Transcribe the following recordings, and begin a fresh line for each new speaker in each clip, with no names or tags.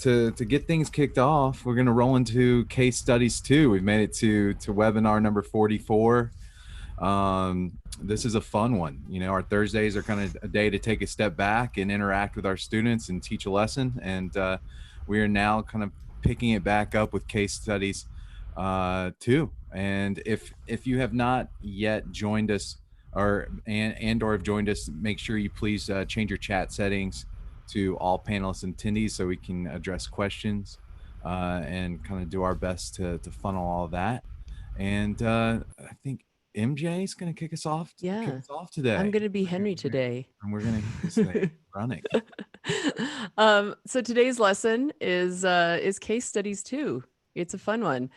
to get things kicked off, we're going to roll into case studies too. We've made it to webinar number 44. This is a fun one. You know, our Thursdays are kind of a day to take a step back and interact with our students and teach a lesson. And we are now kind of picking it back up with case studies too. And if you have not yet joined us or have joined us, make sure you please change your chat settings to all panelists and attendees so we can address questions and kind of do our best to funnel all of that. And I think MJ is going to kick us off.
Yeah.
Kick us off today.
I'm going to be Henry today.
And we're going to hit this thing running.
So today's lesson is case studies too. It's a fun one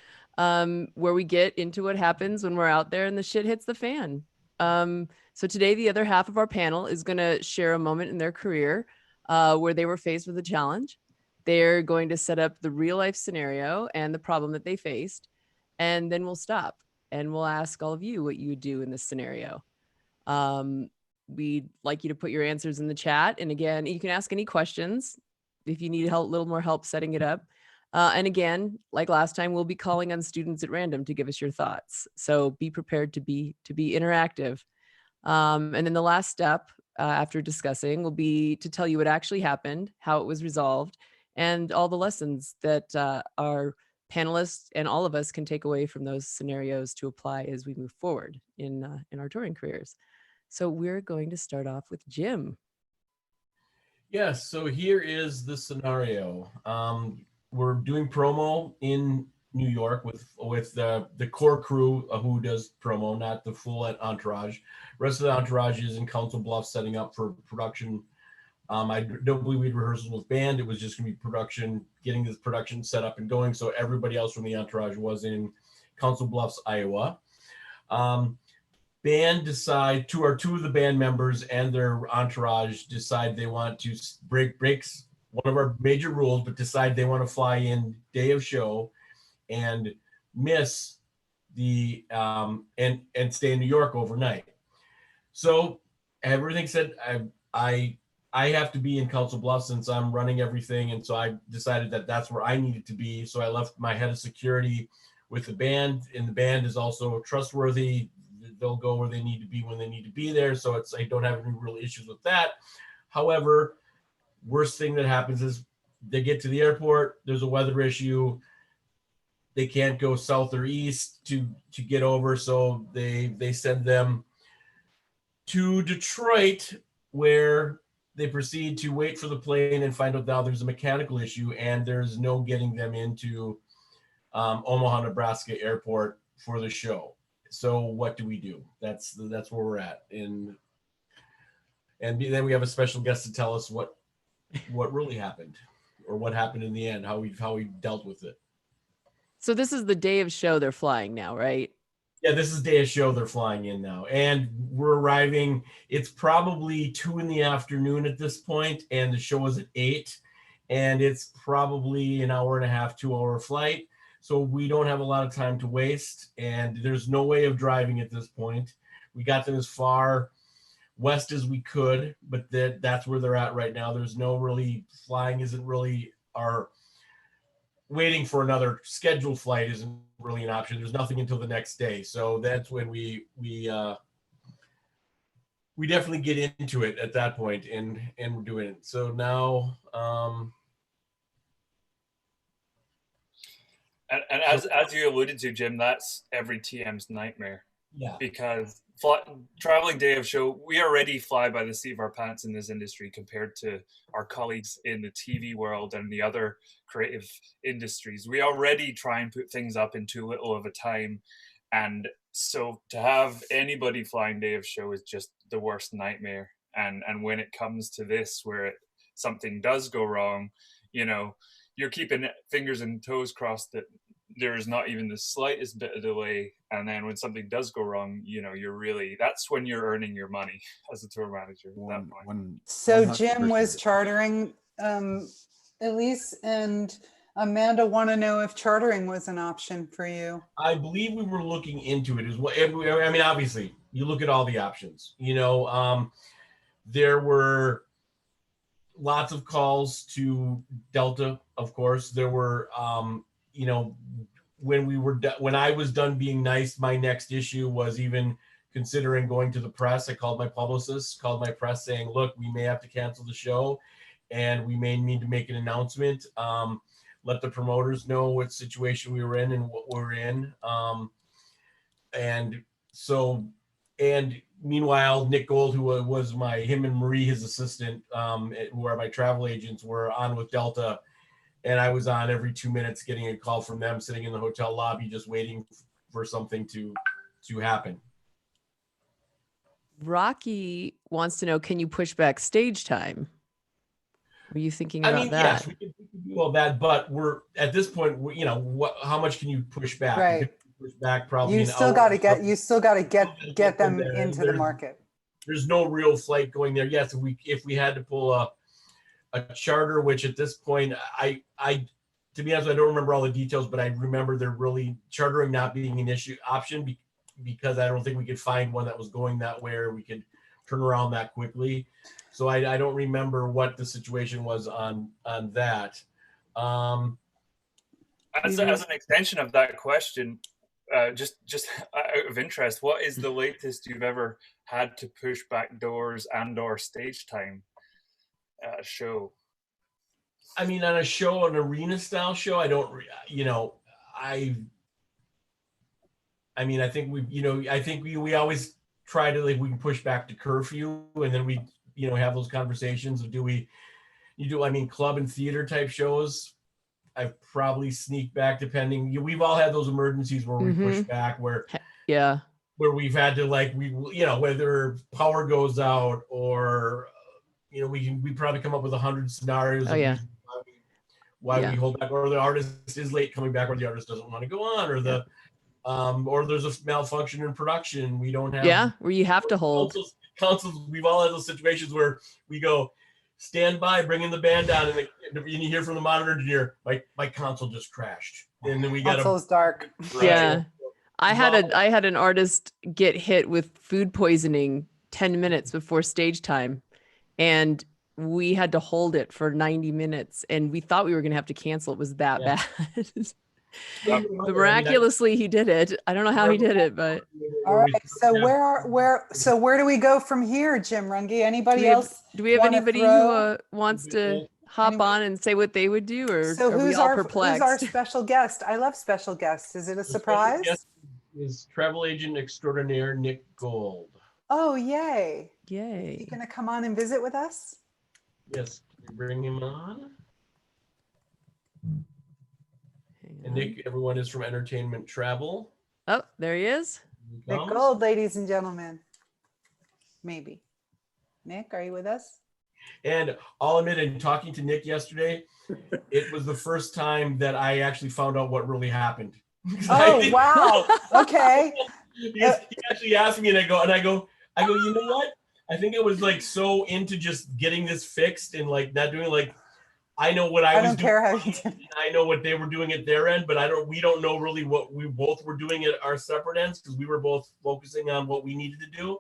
where we get into what happens when we're out there and the shit hits the fan. So today, the other half of our panel is going to share a moment in their career where they were faced with a challenge. They're going to set up the real life scenario and the problem that they faced. And then we'll stop and we'll ask all of you what you would do in this scenario. We'd like you to put your answers in the chat. And again, you can ask any questions if you need help, a little more help setting it up. And again, like last time, we'll be calling on students at random to give us your thoughts. So be prepared to be interactive. And then the last step after discussing will be to tell you what actually happened, how it was resolved, and all the lessons that our panelists and all of us can take away from those scenarios to apply as we move forward in our touring careers. So we're going to start off with Jim.
Yes, so here is the scenario. We're doing promo in New York with the core crew who does promo, not the full entourage. Rest of the entourage is in Council Bluffs setting up for production. I don't believe we had rehearsals with band. It was just going to be production, getting this production set up and going. So everybody else from the entourage was in Council Bluffs, Iowa. Band decide, two of the band members and their entourage decide they want to breaks one of our major rules, but decide they want to fly in day of show and miss the and stay in New York overnight. So everything said, I have to be in Council Bluffs since I'm running everything, and so I decided that that's where I needed to be. So I left my head of security with the band, and the band is also trustworthy. They'll go where they need to be when they need to be there. So I don't have any real issues with that. However, worst thing that happens is they get to the airport, there's a weather issue, they can't go south or east to get over, so they send them to Detroit, where they proceed to wait for the plane and find out now there's a mechanical issue and there's no getting them into Omaha, Nebraska airport for the show. So what do we do? That's where we're at. And then we have a special guest to tell us what really happened, or what happened in the end, how we dealt with it.
So this is the day of show they're flying now, right?
Yeah, this is day of show they're flying in now. And we're arriving, it's probably 2 p.m. at this point, and the show is at 8. And it's probably an hour and a half, 2-hour flight. So we don't have a lot of time to waste, and there's no way of driving at this point. We got them as far west as we could, but that's where they're at right now. There's no really, flying isn't really waiting for another scheduled flight isn't really an option. There's nothing until the next day. So that's when we definitely get into it at that point, and we're doing it. So now,
and as you alluded to, Jim, that's every TM's nightmare.
Yeah.
Because traveling day of show, we already fly by the seat of our pants in this industry compared to our colleagues in the TV world and the other creative industries. We already try and put things up in too little of a time. And so to have anybody flying day of show is just the worst nightmare. And when it comes to this, where something does go wrong, you know, you're keeping fingers and toes crossed that there's not even the slightest bit of delay. And then when something does go wrong, you know, that's when you're earning your money as a tour manager at that point.
So Jim was chartering Elise, and Amanda want to know if chartering was an option for you.
I believe we were looking into it as well. I mean, obviously, you look at all the options. You know, there were lots of calls to Delta, of course. There were, you know, when I was done being nice, my next issue was even considering going to the press. I called my publicist, called my press saying, look, we may have to cancel the show and we may need to make an announcement. Let the promoters know what situation we were in and what we're in. And meanwhile, Nick Gold, who was him and Marie, his assistant, who are my travel agents, were on with Delta. And I was on every 2 minutes getting a call from them, sitting in the hotel lobby, just waiting for something to happen.
Rocky wants to know, can you push back stage time? Were you thinking about that?
Yes, we can do all that, but we're at this point, you know, how much can you push back?
Right.
You can push back probably.
You still got to get them into the market.
There's no real flight going there. Yes, if we had to pull a charter, which at this point, I to be honest, I don't remember all the details, but I remember there really chartering not being an option because I don't think we could find one that was going that way or we could turn around that quickly. So I don't remember what the situation was on that.
As an extension of that question, just out of interest, what is the latest you've ever had to push back doors and/or stage time at a show?
I mean, on a show, an arena style show, I don't, you know, I think we always try to, like, we can push back to curfew, and then we, you know, have those conversations of club and theater type shows. I've probably sneaked back depending. We've all had those emergencies where we push back, where we've had to, like, whether power goes out or, you know, we probably come up with 100 scenarios. Why we hold back, or the artist is late coming back, or the artist doesn't want to go on, or or there's a malfunction in production. We don't have
where you have to hold.
Consoles. We've all had those situations where we go, stand by, bring in the band down, and you hear from the monitor engineer, my console just crashed, and then we got
console's dark.
Right.
Yeah, I had an artist get hit with food poisoning 10 minutes before stage time, and we had to hold it for 90 minutes, and we thought we were going to have to cancel. It was that bad. But miraculously, he did it. I don't know how he did it, but
all right. So where do we go from here, Jim Runge? Anybody else?
Do we have anybody who wants to hop on and say what they would do, or
so
are we all perplexed?
Who's our special guest? I love special guests. Is it a surprise?
Yes, is travel agent extraordinaire Nick Gold.
Oh, yay!
Yay!
Is he gonna come on and visit with us?
Yes, bring him on. And Nick, everyone is from Entertainment Travel.
Oh, there he is.
Nick Gold, ladies and gentlemen. Maybe. Nick, are you with us?
And I'll admit, in talking to Nick yesterday, it was the first time that I actually found out what really happened.
Oh, wow. Okay.
He actually asked me, and I go, you know what? I think I was, like, so into just getting this fixed and, like, not doing, like, I know what I was
don't care how you did.
I know what they were doing at their end, but we don't know really what we both were doing at our separate ends, because we were both focusing on what we needed to do.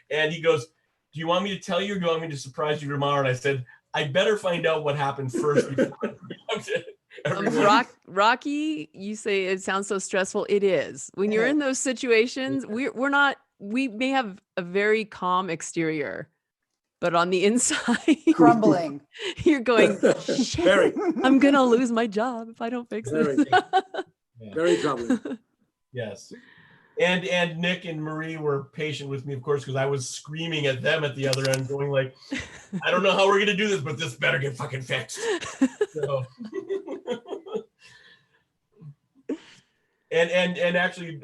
And he goes, do you want me to tell you, or do you want me to surprise you tomorrow? And I said, I better find out what happened first.
Rocky, you say it sounds so stressful. It is. When you're in those situations, we may have a very calm exterior, but on the inside,
crumbling.
You're going, shit, I'm going to lose my job if I don't fix this.
Very troubling.
Yes. And Nick and Marie were patient with me, of course, because I was screaming at them at the other end, going like, I don't know how we're going to do this, but this better get fucking fixed. So. and actually,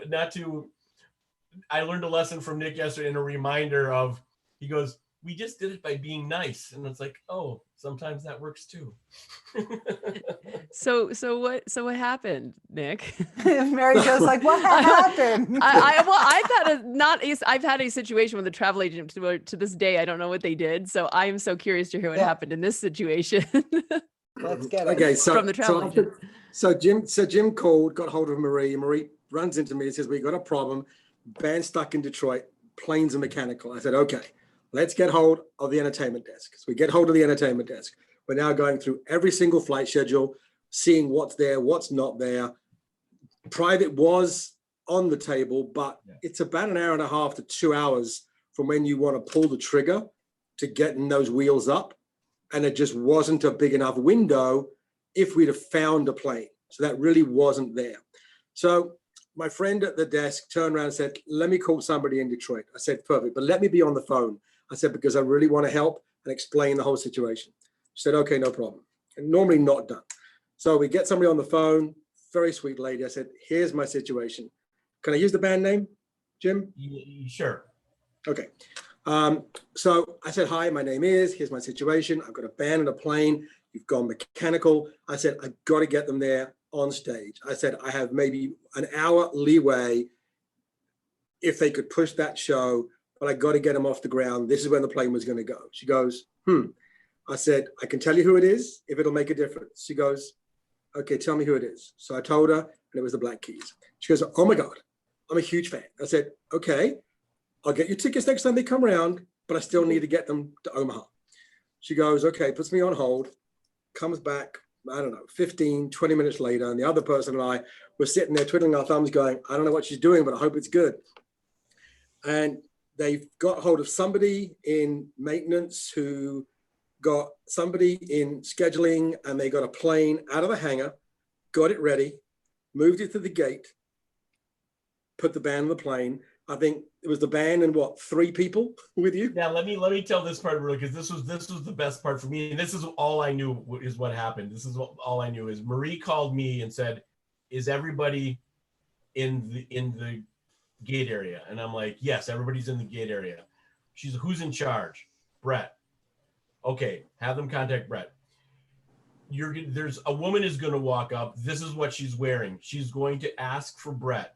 I learned a lesson from Nick yesterday, and a reminder of, he goes, we just did it by being nice. And it's like, oh, sometimes that works too.
So what happened, Nick?
Mary Jo's like, what happened?
I've had a situation with a travel agent to this day. I don't know what they did. So I am so curious to hear what happened in this situation.
Let's get it.
Okay, so
from the travel agent.
So Jim called, got hold of Marie. Marie runs into me and says, we got a problem. Band stuck in Detroit. Planes are mechanical. I said, okay, let's get hold of the entertainment desk. So we get hold of the entertainment desk. We're now going through every single flight schedule, seeing what's there, what's not there. Private was on the table, but it's about an hour and a half to 2 hours from when you want to pull the trigger to getting those wheels up. And it just wasn't a big enough window if we'd have found a plane. So that really wasn't there. So my friend at the desk turned around and said, let me call somebody in Detroit. I said, perfect, but let me be on the phone. I said, because I really want to help and explain the whole situation. She said, okay, no problem. And normally not done. So we get somebody on the phone, very sweet lady. I said, here's my situation. Can I use the band name, Jim?
Sure.
Okay. So I said, hi, my name is, here's my situation. I've got a band and a plane. You've gone mechanical. I said, I've got to get them there on stage. I said, I have maybe an hour leeway if they could push that show, but I got to get them off the ground. This is when the plane was going to go. She goes, I said, I can tell you who it is if it'll make a difference. She goes, okay, tell me who it is. So I told her, and it was the Black Keys. She goes, oh my God, I'm a huge fan. I said, okay, I'll get you tickets next time they come around, but I still need to get them to Omaha. She goes, okay, puts me on hold, comes back, I don't know, 15, 20 minutes later, and the other person and I were sitting there twiddling our thumbs going, I don't know what she's doing, but I hope it's good. And they've got hold of somebody in maintenance who got somebody in scheduling, and they got a plane out of the hangar, got it ready, moved it to the gate, put the band on the plane. I think it was the band and what, 3 people with you?
Yeah, let me tell this part really, because this was the best part for me, and this is all I knew is what happened. This is all I knew is Marie called me and said, "Is everybody in the gate area?" And I'm like, "Yes, everybody's in the gate area." She's, "Who's in charge?" "Brett." "Okay, have them contact Brett. There's a woman is going to walk up. This is what she's wearing. She's going to ask for Brett.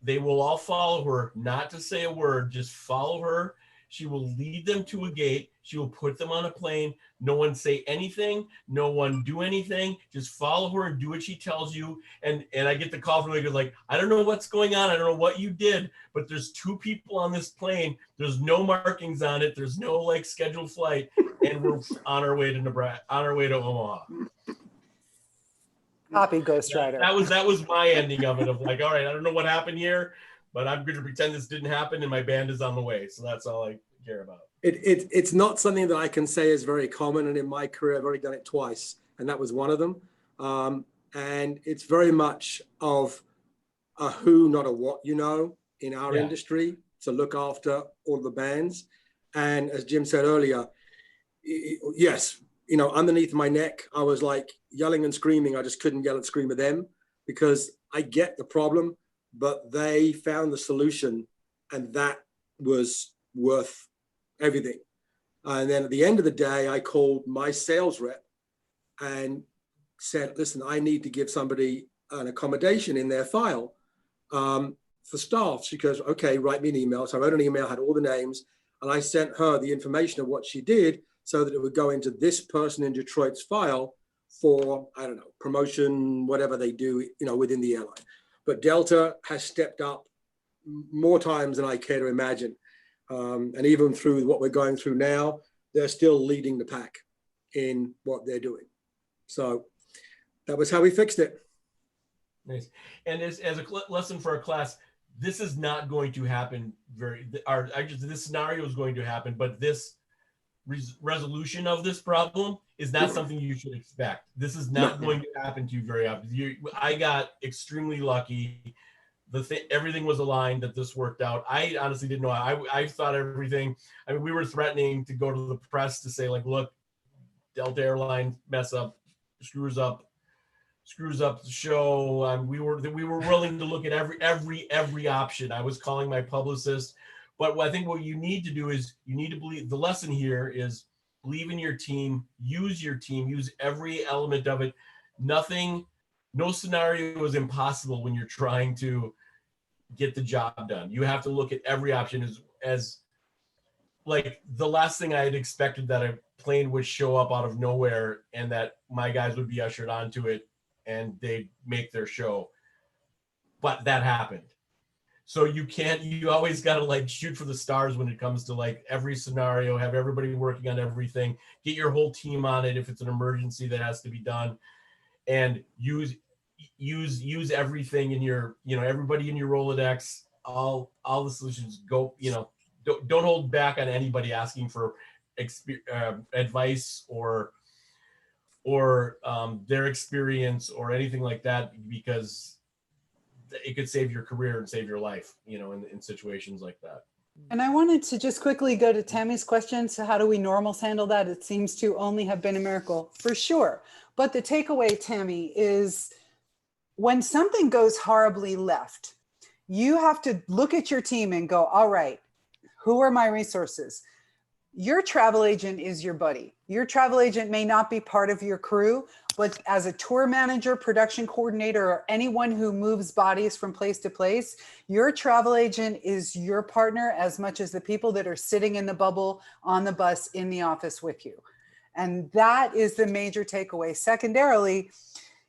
They will all follow her, not to say a word, just follow her. She will lead them to a gate. She will put them on a plane. No one say anything. No one do anything. Just follow her and do what she tells you." And I get the call from her, like, "I don't know what's going on. I don't know what you did, but there's 2 people on this plane. There's no markings on it. There's no like scheduled flight. And we're on our way to Nebraska, on our way to Omaha."
Copy, Ghost Rider.
That was my ending of it, of like, all right, I don't know what happened here, but I'm going to pretend this didn't happen, and my band is on the way. So that's all I care about.
It's not something that I can say is very common, and in my career, I've already done it twice, and that was one of them. And it's very much of a who, not a what, in our industry, to look after all the bands. And as Jim said earlier, yes, underneath my neck, I was like yelling and screaming. I just couldn't yell and scream at them because I get the problem, but they found the solution, and that was worth everything. And then at the end of the day, I called my sales rep and said, listen, I need to give somebody an accommodation in their file for staff. She goes, okay, write me an email. So I wrote an email, had all the names, and I sent her the information of what she did so that it would go into this person in Detroit's file for, I don't know, promotion, whatever they do, within the airline. But Delta has stepped up more times than I care to imagine. And even through what we're going through now, they're still leading the pack in what they're doing. So that was how we fixed it.
Nice. And as a lesson for our class, this is not going to happen this scenario is going to happen, but this resolution of this problem is not something you should expect. This is not going to happen to you very often. I got extremely lucky. Everything was aligned that this worked out. I honestly didn't know. I thought everything. I mean, we were threatening to go to the press to say, like, look, Delta Airlines screws up the show. We were willing to look at every option. I was calling my publicist. But I think what you need to do is you need to believe. The lesson here is believe in your team, use every element of it. No scenario is impossible when you're trying to get the job done. You have to look at every option as like the last thing I had expected that a plane would show up out of nowhere and that my guys would be ushered onto it and they'd make their show. But that happened. So you always got to like shoot for the stars when it comes to like every scenario, have everybody working on everything, get your whole team on it if it's an emergency that has to be done, and use everything in your, everybody in your Rolodex, all the solutions. Go, don't hold back on anybody asking for advice or their experience or anything like that, because it could save your career and save your life, in situations like that.
And I wanted to just quickly go to Tammy's question. So how do we normals handle that? It seems to only have been a miracle, for sure. But the takeaway, Tammy, is when something goes horribly left, you have to look at your team and go, all right, who are my resources? Your travel agent is your buddy. Your travel agent may not be part of your crew, but as a tour manager, production coordinator, or anyone who moves bodies from place to place, your travel agent is your partner as much as the people that are sitting in the bubble, on the bus, in the office with you. And that is the major takeaway. Secondarily,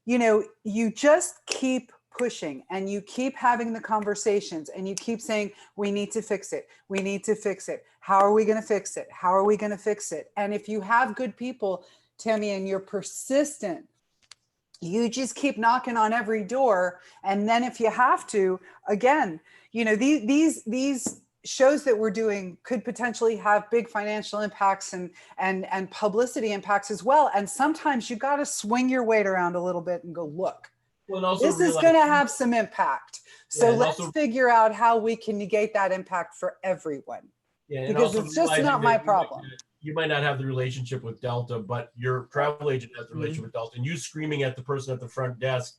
you just keep pushing and you keep having the conversations and you keep saying, we need to fix it. We need to fix it. How are we going to fix it? How are we going to fix it? And if you have good people, Tammy, and you're persistent, you just keep knocking on every door. And then if you have to, again, these shows that we're doing could potentially have big financial impacts and publicity impacts as well. And sometimes you got to swing your weight around a little bit and go, look, this is going to have some impact. So let's figure out how we can negate that impact for everyone.
Yeah,
because it's just not my problem.
You might not have the relationship with Delta, but your travel agent has the relationship with Delta, and you screaming at the person at the front desk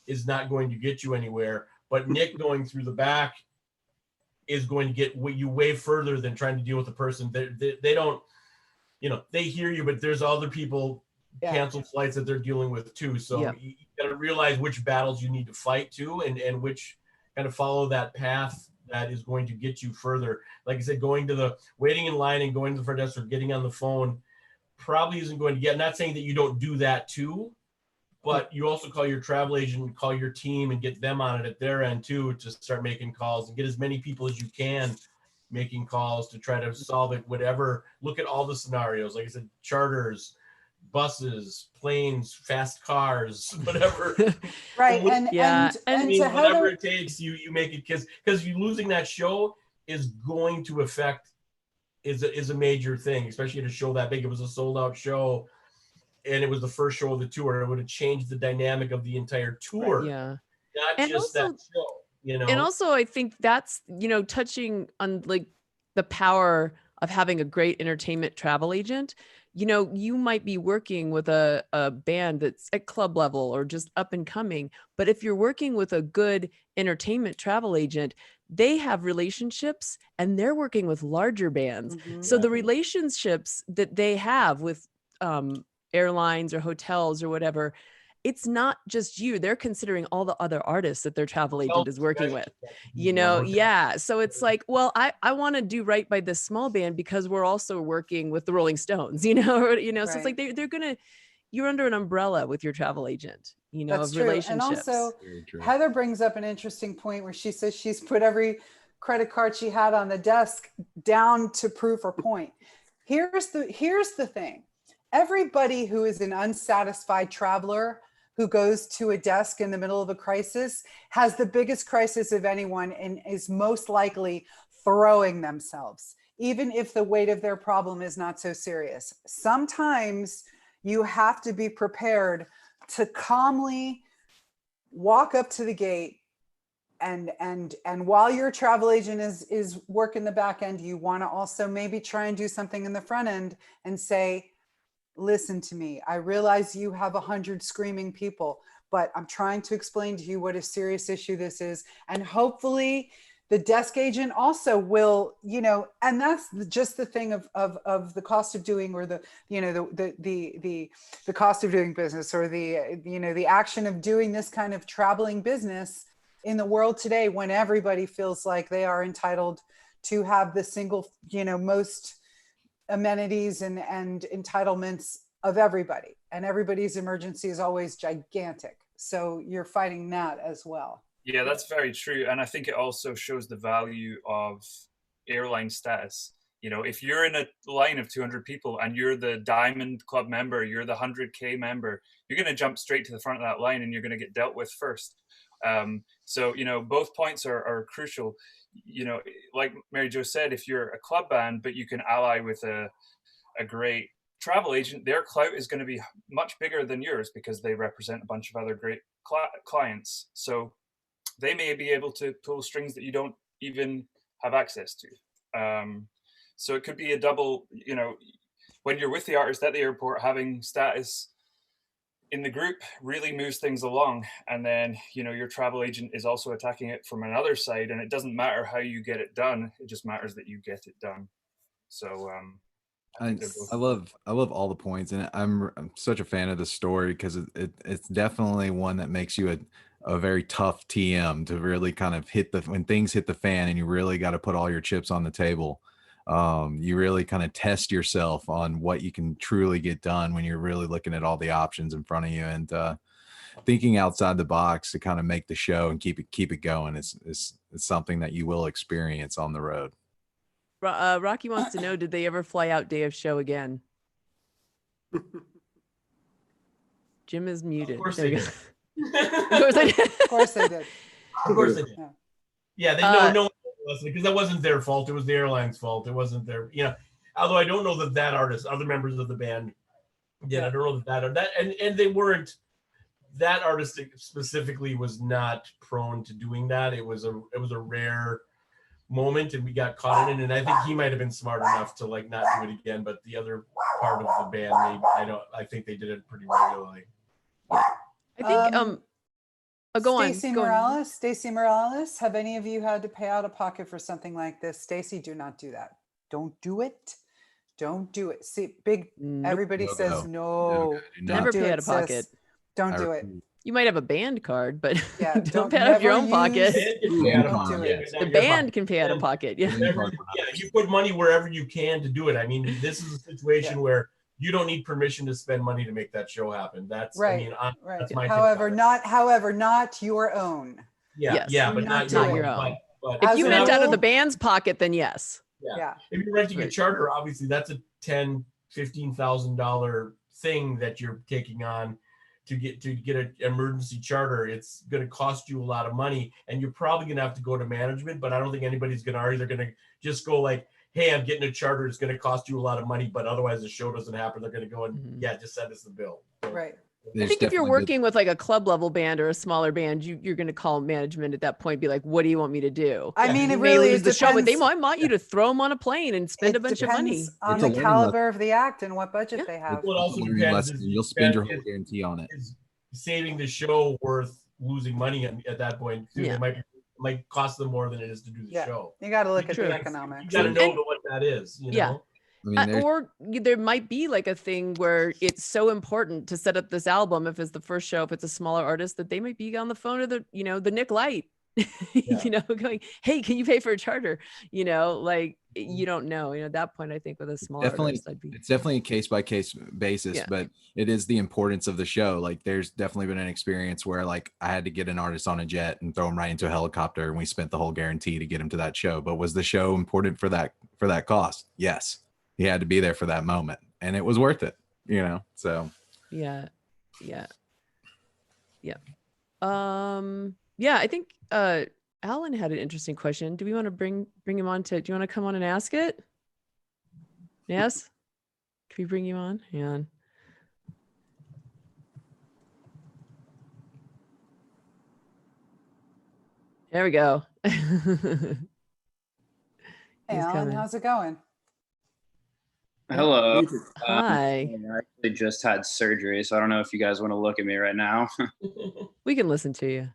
is not going to get you anywhere. But Nick going through the back is going to get you way further than trying to deal with the person. They don't, they hear you, but there's other people canceled flights that they're dealing with too. So you got to realize which battles you need to fight too, and which kind of follow that path that is going to get you further. Like I said, waiting in line and going to the front desk or getting on the phone probably isn't going to get. I'm not saying that you don't do that too, but you also call your travel agent and call your team and get them on it at their end too, to start making calls and get as many people as you can making calls to try to solve it. Whatever, look at all the scenarios. Like I said, charters, buses, planes, fast cars, whatever.
Right.
And
to
whatever it takes, you make it, because you losing that show is going to affect, is a major thing, especially at a show that big. It was a sold out show and it was the first show of the tour. It would have changed the dynamic of the entire tour.
Right, yeah.
Not
and
just
also,
that show,
And also I think that's, touching on like the power of having a great entertainment travel agent. You might be working with a band that's at club level or just up and coming, but if you're working with a good entertainment travel agent, they have relationships and they're working with larger bands.
Mm-hmm.
So the relationships that they have with airlines or hotels or whatever, it's not just you. They're considering all the other artists that their travel agent is working with, So it's like, well, I want to do right by this small band because we're also working with the Rolling Stones, So it's like you're under an umbrella with your travel agent,
That's
of
true.
relationships.
And also Heather brings up an interesting point where she says she's put every credit card she had on the desk down to proof or point. Here's the thing. Everybody who is an unsatisfied traveler who goes to a desk in the middle of a crisis has the biggest crisis of anyone and is most likely throwing themselves, even if the weight of their problem is not so serious. Sometimes you have to be prepared to calmly walk up to the gate and while your travel agent is working the back end, you want to also maybe try and do something in the front end and say, listen to me. I realize you have 100 screaming people, but I'm trying to explain to you what a serious issue this is. And hopefully the desk agent also will, and that's just the thing of the cost of doing, or the cost of doing business, or the action of doing this kind of traveling business in the world today, when everybody feels like they are entitled to have the single, most amenities and entitlements of everybody, and everybody's emergency is always gigantic. So you're fighting that as well.
Yeah, that's very true. And I think it also shows the value of airline status. You know, if you're in a line of 200 people and you're the Diamond Club member, you're the 100K member, you're going to jump straight to the front of that line and you're going to get dealt with first. So, you know, both points are crucial. You know, like Mary Jo said, if you're a club band, but you can ally with a great travel agent, their clout is going to be much bigger than yours because they represent a bunch of other great clients. So they may be able to pull strings that you don't even have access to. So it could be a double, you know, when you're with the artist at the airport, having status in the group really moves things along. And then, you know, your travel agent is also attacking it from another side, and it doesn't matter how you get it done. It just matters that you get it done. So
I love all the points, and I'm such a fan of the story because it's definitely one that makes you a very tough TM to really kind of when things hit the fan and you really got to put all your chips on the table. You really kind of test yourself on what you can truly get done when you're really looking at all the options in front of you, and thinking outside the box to kind of make the show and keep it going is something that you will experience on the road.
Rocky wants to know, did they ever fly out day of show again? Jim is muted.
Of course
There
they
you
did.
go. Of course they did.
Of course they did.
Of course they did.
Yeah.
Yeah, no one listened because that wasn't their fault. It was the airline's fault. It wasn't their, you know. Although I don't know that artist, other members of the band, yeah, I don't know that and they weren't. That artist specifically was not prone to doing that. It was a rare moment, and we got caught in it. And I think he might have been smart enough to like not do it again. But the other part of the band, I think they did it pretty regularly.
I think go on.
Stacey Morales, have any of you had to pay out of pocket for something like this? Stacey, do not do that. Don't do it. Don't do it. See, everybody says no.
Never pay out of pocket.
Don't do it.
You might have a band card, but
yeah,
don't pay out of your own pocket.
Don't do it.
The band can pay out of pocket. Yeah.
You put money wherever you can to do it. I mean, this is a situation where you don't need permission to spend money to make that show happen. That's
right.
I mean, that's my
however, not your own.
Yeah,
yes.
But not
your own.
But
if you meant out of the band's pocket, then yes.
Yeah. If you're renting a charter, obviously that's a $10,000-$15,000 thing that you're taking on to get an emergency charter. It's going to cost you a lot of money, and you're probably going to have to go to management. But I don't think anybody's going to argue. They're going to just go like, "Hey, I'm getting a charter. It's going to cost you a lot of money, but otherwise the show doesn't happen." They're going to go and just send us the bill. So,
right.
I think if you're working with like a club level band or a smaller band, you're going to call management at that point, be like, "What do you want me to do?"
I mean,
it
really
may lose the
depends.
show, but they might want you to throw them on a plane and spend a bunch of money.
On the caliber of the act and what budget they have.
What also depends is
you'll spend your whole guarantee on it.
Is saving the show worth losing money at that point? Too.
Yeah.
It might cost them more than it is to do the show.
You got to look at
True.
the economics.
You got to know what that is. You know?
I mean,
or there might be like a thing where it's so important to set up this album, if it's the first show, if it's a smaller artist, that they might be on the phone to the Nick Light, going, "Hey, can you pay for a charter?" You don't know. At that point, I think with a smaller artist,
it's definitely a case by case basis, but it is the importance of the show. Like, there's definitely been an experience where like I had to get an artist on a jet and throw him right into a helicopter, and we spent the whole guarantee to get him to that show. But was the show important for that cost? Yes. He had to be there for that moment, and it was worth it, so.
Yeah. I think Alan had an interesting question. Do we want to bring him on do you want to come on and ask it? Yes. Can we bring you on? Hang on. There we go.
Hey, Alan, how's it going?
Hello.
Hi.
I actually just had surgery, so I don't know if you guys want to look at me right now.
We can listen to you.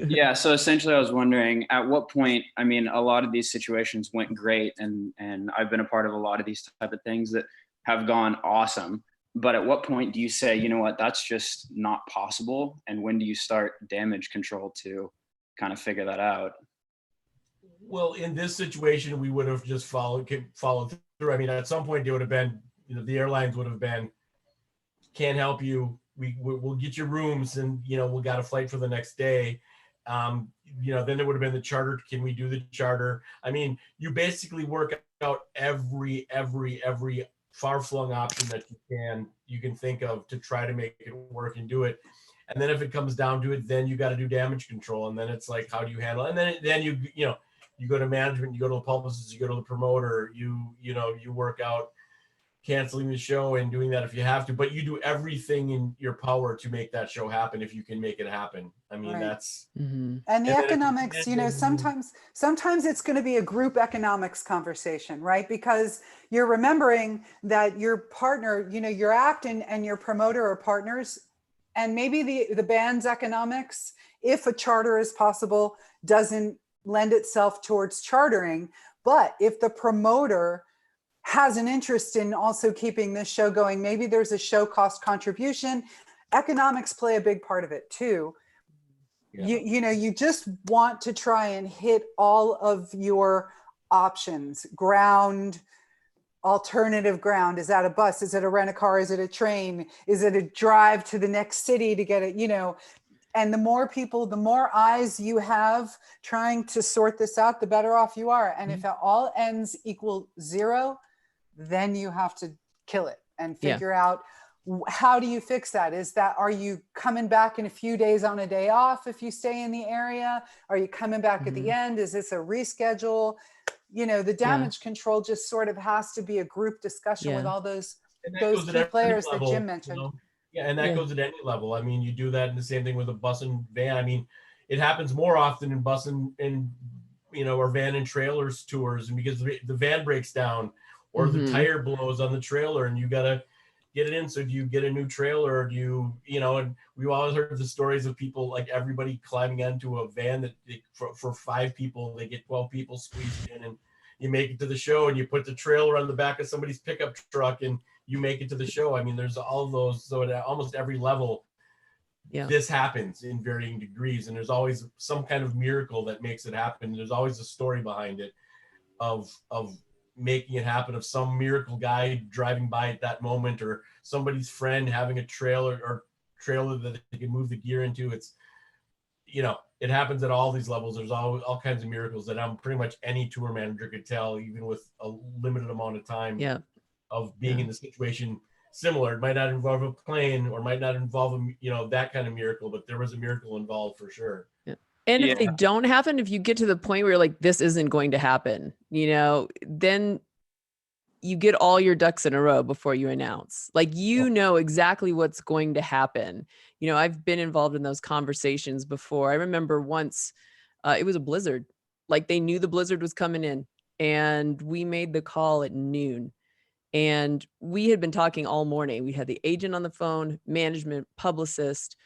Yeah, so essentially I was wondering at what point, I mean, a lot of these situations went great, and I've been a part of a lot of these type of things that have gone awesome. But at what point do you say, you know what, that's just not possible? And when do you start damage control to kind of figure that out?
Well, in this situation, we would have just followed through. I mean, at some point, they would have been, the airlines would have been, can't help you, we'll get your rooms, and we'll got a flight for the next day. Then it would have been the charter. Can we do the charter? I mean, you basically work out every far-flung option that you can think of to try to make it work and do it. And then if it comes down to it, then you got to do damage control. And then it's like, how do you handle it? And then you go to management, you go to the publicist, you go to the promoter, you work out canceling the show and doing that if you have to, but you do everything in your power to make that show happen if you can make it happen. I mean,
Right.
that's
And the economics, sometimes it's going to be a group economics conversation, right? Because you're remembering that your partner, your act and your promoter are partners, and maybe the band's economics, if a charter is possible, doesn't lend itself towards chartering. But if the promoter has an interest in also keeping this show going, maybe there's a show cost contribution. Economics play a big part of it too. Yeah. You just want to try and hit all of your options. Ground, alternative ground. Is that a bus? Is it a rent-a-car? Is it a train? Is it a drive to the next city to get it? And the more people, the more eyes you have trying to sort this out, the better off you are. And if it all ends equal zero, then you have to kill it and figure out, how do you fix that? Are you coming back in a few days on a day off if you stay in the area? Are you coming back at the end? Is this a reschedule? The damage control just sort of has to be a group discussion with all those key players that Jim mentioned.
And that goes at any level. I mean, you do that in the same thing with a bus and van. I mean, it happens more often in bus and or van and trailers tours, and because the van breaks down or the tire blows on the trailer and you got to get it in. So do you get a new trailer, or do you, and we've always heard the stories of people, like everybody climbing onto a van that for 5 people, they get 12 people squeezed in, and you make it to the show and you put the trailer on the back of somebody's pickup truck and you make it to the show. I mean, there's all of those. So at almost every level, this happens in varying degrees, and there's always some kind of miracle that makes it happen. There's always a story behind it of making it happen, of some miracle guy driving by at that moment, or somebody's friend having a trailer that they can move the gear into. It's, it happens at all these levels. There's all kinds of miracles that pretty much any tour manager could tell, even with a limited amount of time of being in the situation. Similar, it might not involve a plane, or might not involve that kind of miracle, but there was a miracle involved for sure.
And if they don't happen, if you get to the point where you're like, this isn't going to happen, then you get all your ducks in a row before you announce. Like, know exactly what's going to happen. I've been involved in those conversations before. I remember once it was a blizzard. Like, they knew the blizzard was coming in, and we made the call at noon. And we had been talking all morning. We had the agent on the phone, management, publicist,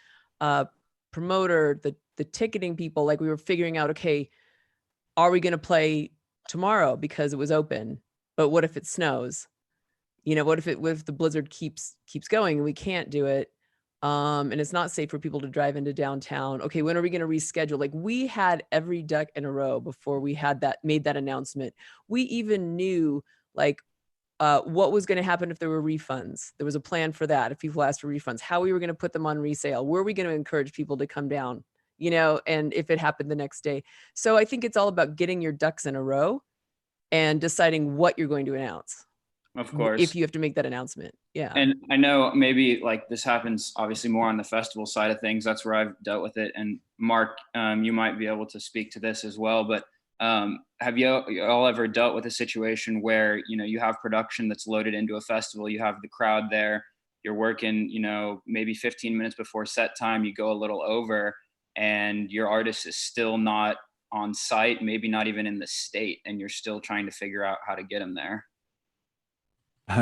promoter, the ticketing people. Like, we were figuring out, okay, are we going to play tomorrow because it was open? But what if it snows? What if the blizzard keeps going and we can't do it? And it's not safe for people to drive into downtown. Okay, when are we going to reschedule? Like, we had every duck in a row before we made that announcement. We even knew what was going to happen if there were refunds. There was a plan for that. If people asked for refunds, how we were going to put them on resale, were we going to encourage people to come down, and if it happened the next day. So I think it's all about getting your ducks in a row and deciding what you're going to announce.
Of course.
If you have to make that announcement. Yeah.
And I know maybe this happens obviously more on the festival side of things. That's where I've dealt with it. And Mark, you might be able to speak to this as well, but have you all ever dealt with a situation where, you have production that's loaded into a festival, you have the crowd there, you're working, maybe 15 minutes before set time, you go a little over, and your artist is still not on site, maybe not even in the state, and you're still trying to figure out how to get him there?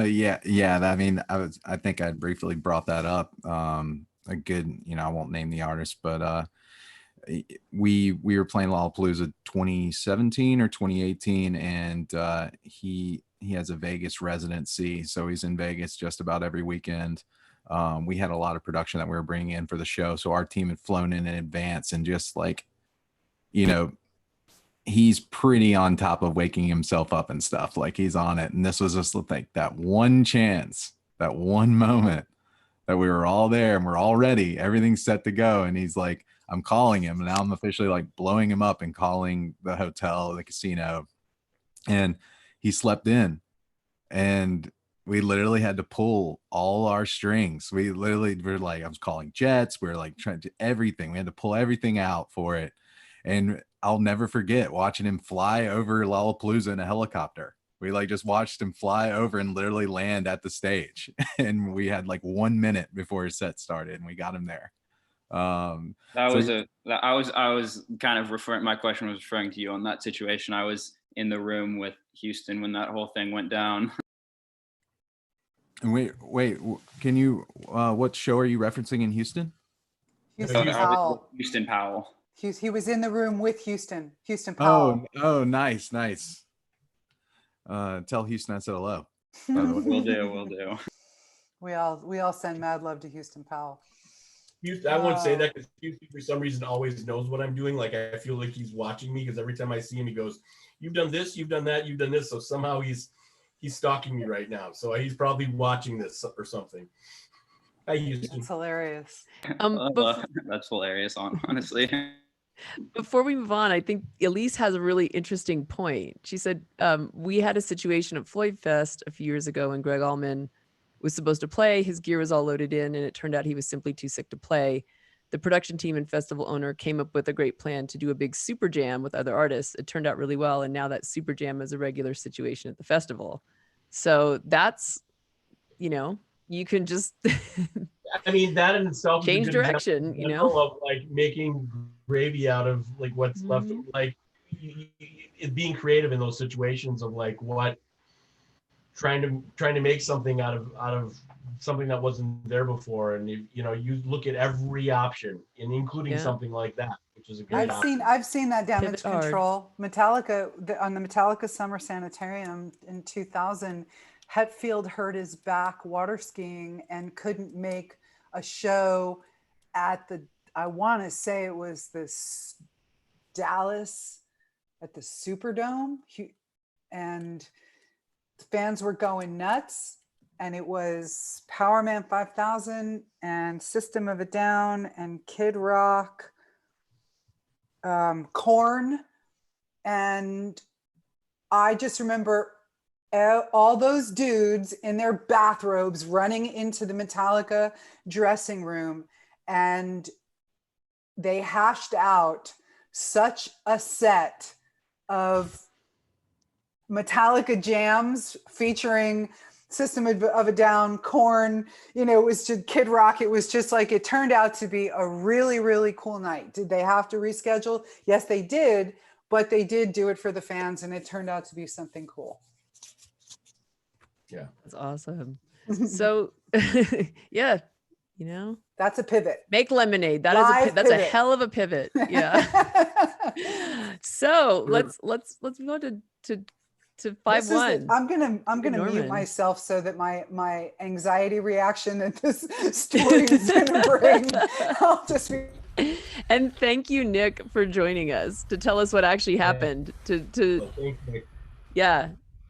Yeah. I mean, I think I briefly brought that up. A good, I won't name the artist, but we were playing Lollapalooza 2017 or 2018, and he has a Vegas residency, so he's in Vegas just about every weekend. We had a lot of production that we were bringing in for the show, so our team had flown in advance, and just he's pretty on top of waking himself up and stuff. Like, he's on it, and this was just that one chance, that one moment that we were all there and we're all ready. Everything's set to go. And he's like, I'm calling him. And now I'm officially like blowing him up and calling the hotel, the casino. And he slept in. And we literally had to pull all our strings. We literally were like, I was calling jets. We were like trying to do everything. We had to pull everything out for it. And I'll never forget watching him fly over Lollapalooza in a helicopter. We like just watched him fly over and literally land at the stage. And we had like 1 minute before his set started and we got him there.
I was kind of referring, my question was referring to you on that situation. I was in the room with Houston when that whole thing went down.
Wait, can you, what show are you referencing in Houston?
Houston Powell.
Houston Powell.
He was in the room with Houston Powell.
Oh, nice. Tell Houston I said hello. By the way.
Will do.
We all send mad love to Houston Powell.
Houston, I won't say that because Houston, for some reason, always knows what I'm doing. Like, I feel like he's watching me because every time I see him, he goes, "You've done this, you've done that, you've done this." So somehow he's stalking me right now. So he's probably watching this or something. Hi, Houston.
It's hilarious.
That's hilarious, honestly.
Before we move on, I think Elise has a really interesting point. She said, we had a situation at Floyd Fest a few years ago when Greg Allman was supposed to play. His gear was all loaded in, and it turned out he was simply too sick to play. The production team and festival owner came up with a great plan to do a big super jam with other artists. It turned out really well, and now that super jam is a regular situation at the festival. So that's, you can just
I mean, that in itself
change
is a good
direction,
example of like making gravy out of like what's left, like being creative in those situations of like what trying to make something out of something that wasn't there before, and you look at every option, and including something like that, which is a good option.
I've seen that Damage
Pivot
Control. Metallica on the Metallica Summer Sanitarium in 2000, Hetfield hurt his back water skiing and couldn't make a show at I want to say it was this Dallas at the Superdome, and fans were going nuts, and it was Powerman 5000 and System of a Down and Kid Rock, Korn, and I just remember all those dudes in their bathrobes running into the Metallica dressing room, and they hashed out such a set of Metallica jams featuring System of a Down, Korn, it was just Kid Rock. It was just like, it turned out to be a really, really cool night. Did they have to reschedule? Yes, they did, but they did do it for the fans, and it turned out to be something cool.
Yeah,
that's awesome. So yeah,
that's a pivot.
Make lemonade. That's a hell of a pivot. Yeah. So let's move on to 5-1.
I'm gonna mute myself so that my anxiety reaction that this story is gonna bring. I'll just be.
And thank you, Nick, for joining us to tell us what actually happened. To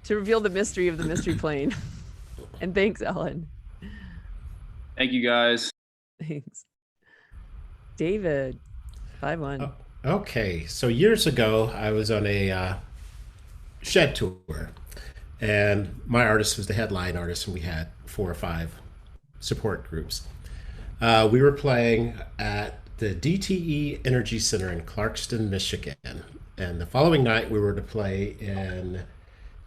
reveal the mystery of the mystery plane. And thanks, Ellen.
Thank you, guys.
Thanks. David, 5-1.
Okay, so years ago, I was on a shed tour, and my artist was the headline artist, and we had 4 or 5 support groups. We were playing at the DTE Energy Center in Clarkston, Michigan, and the following night we were to play in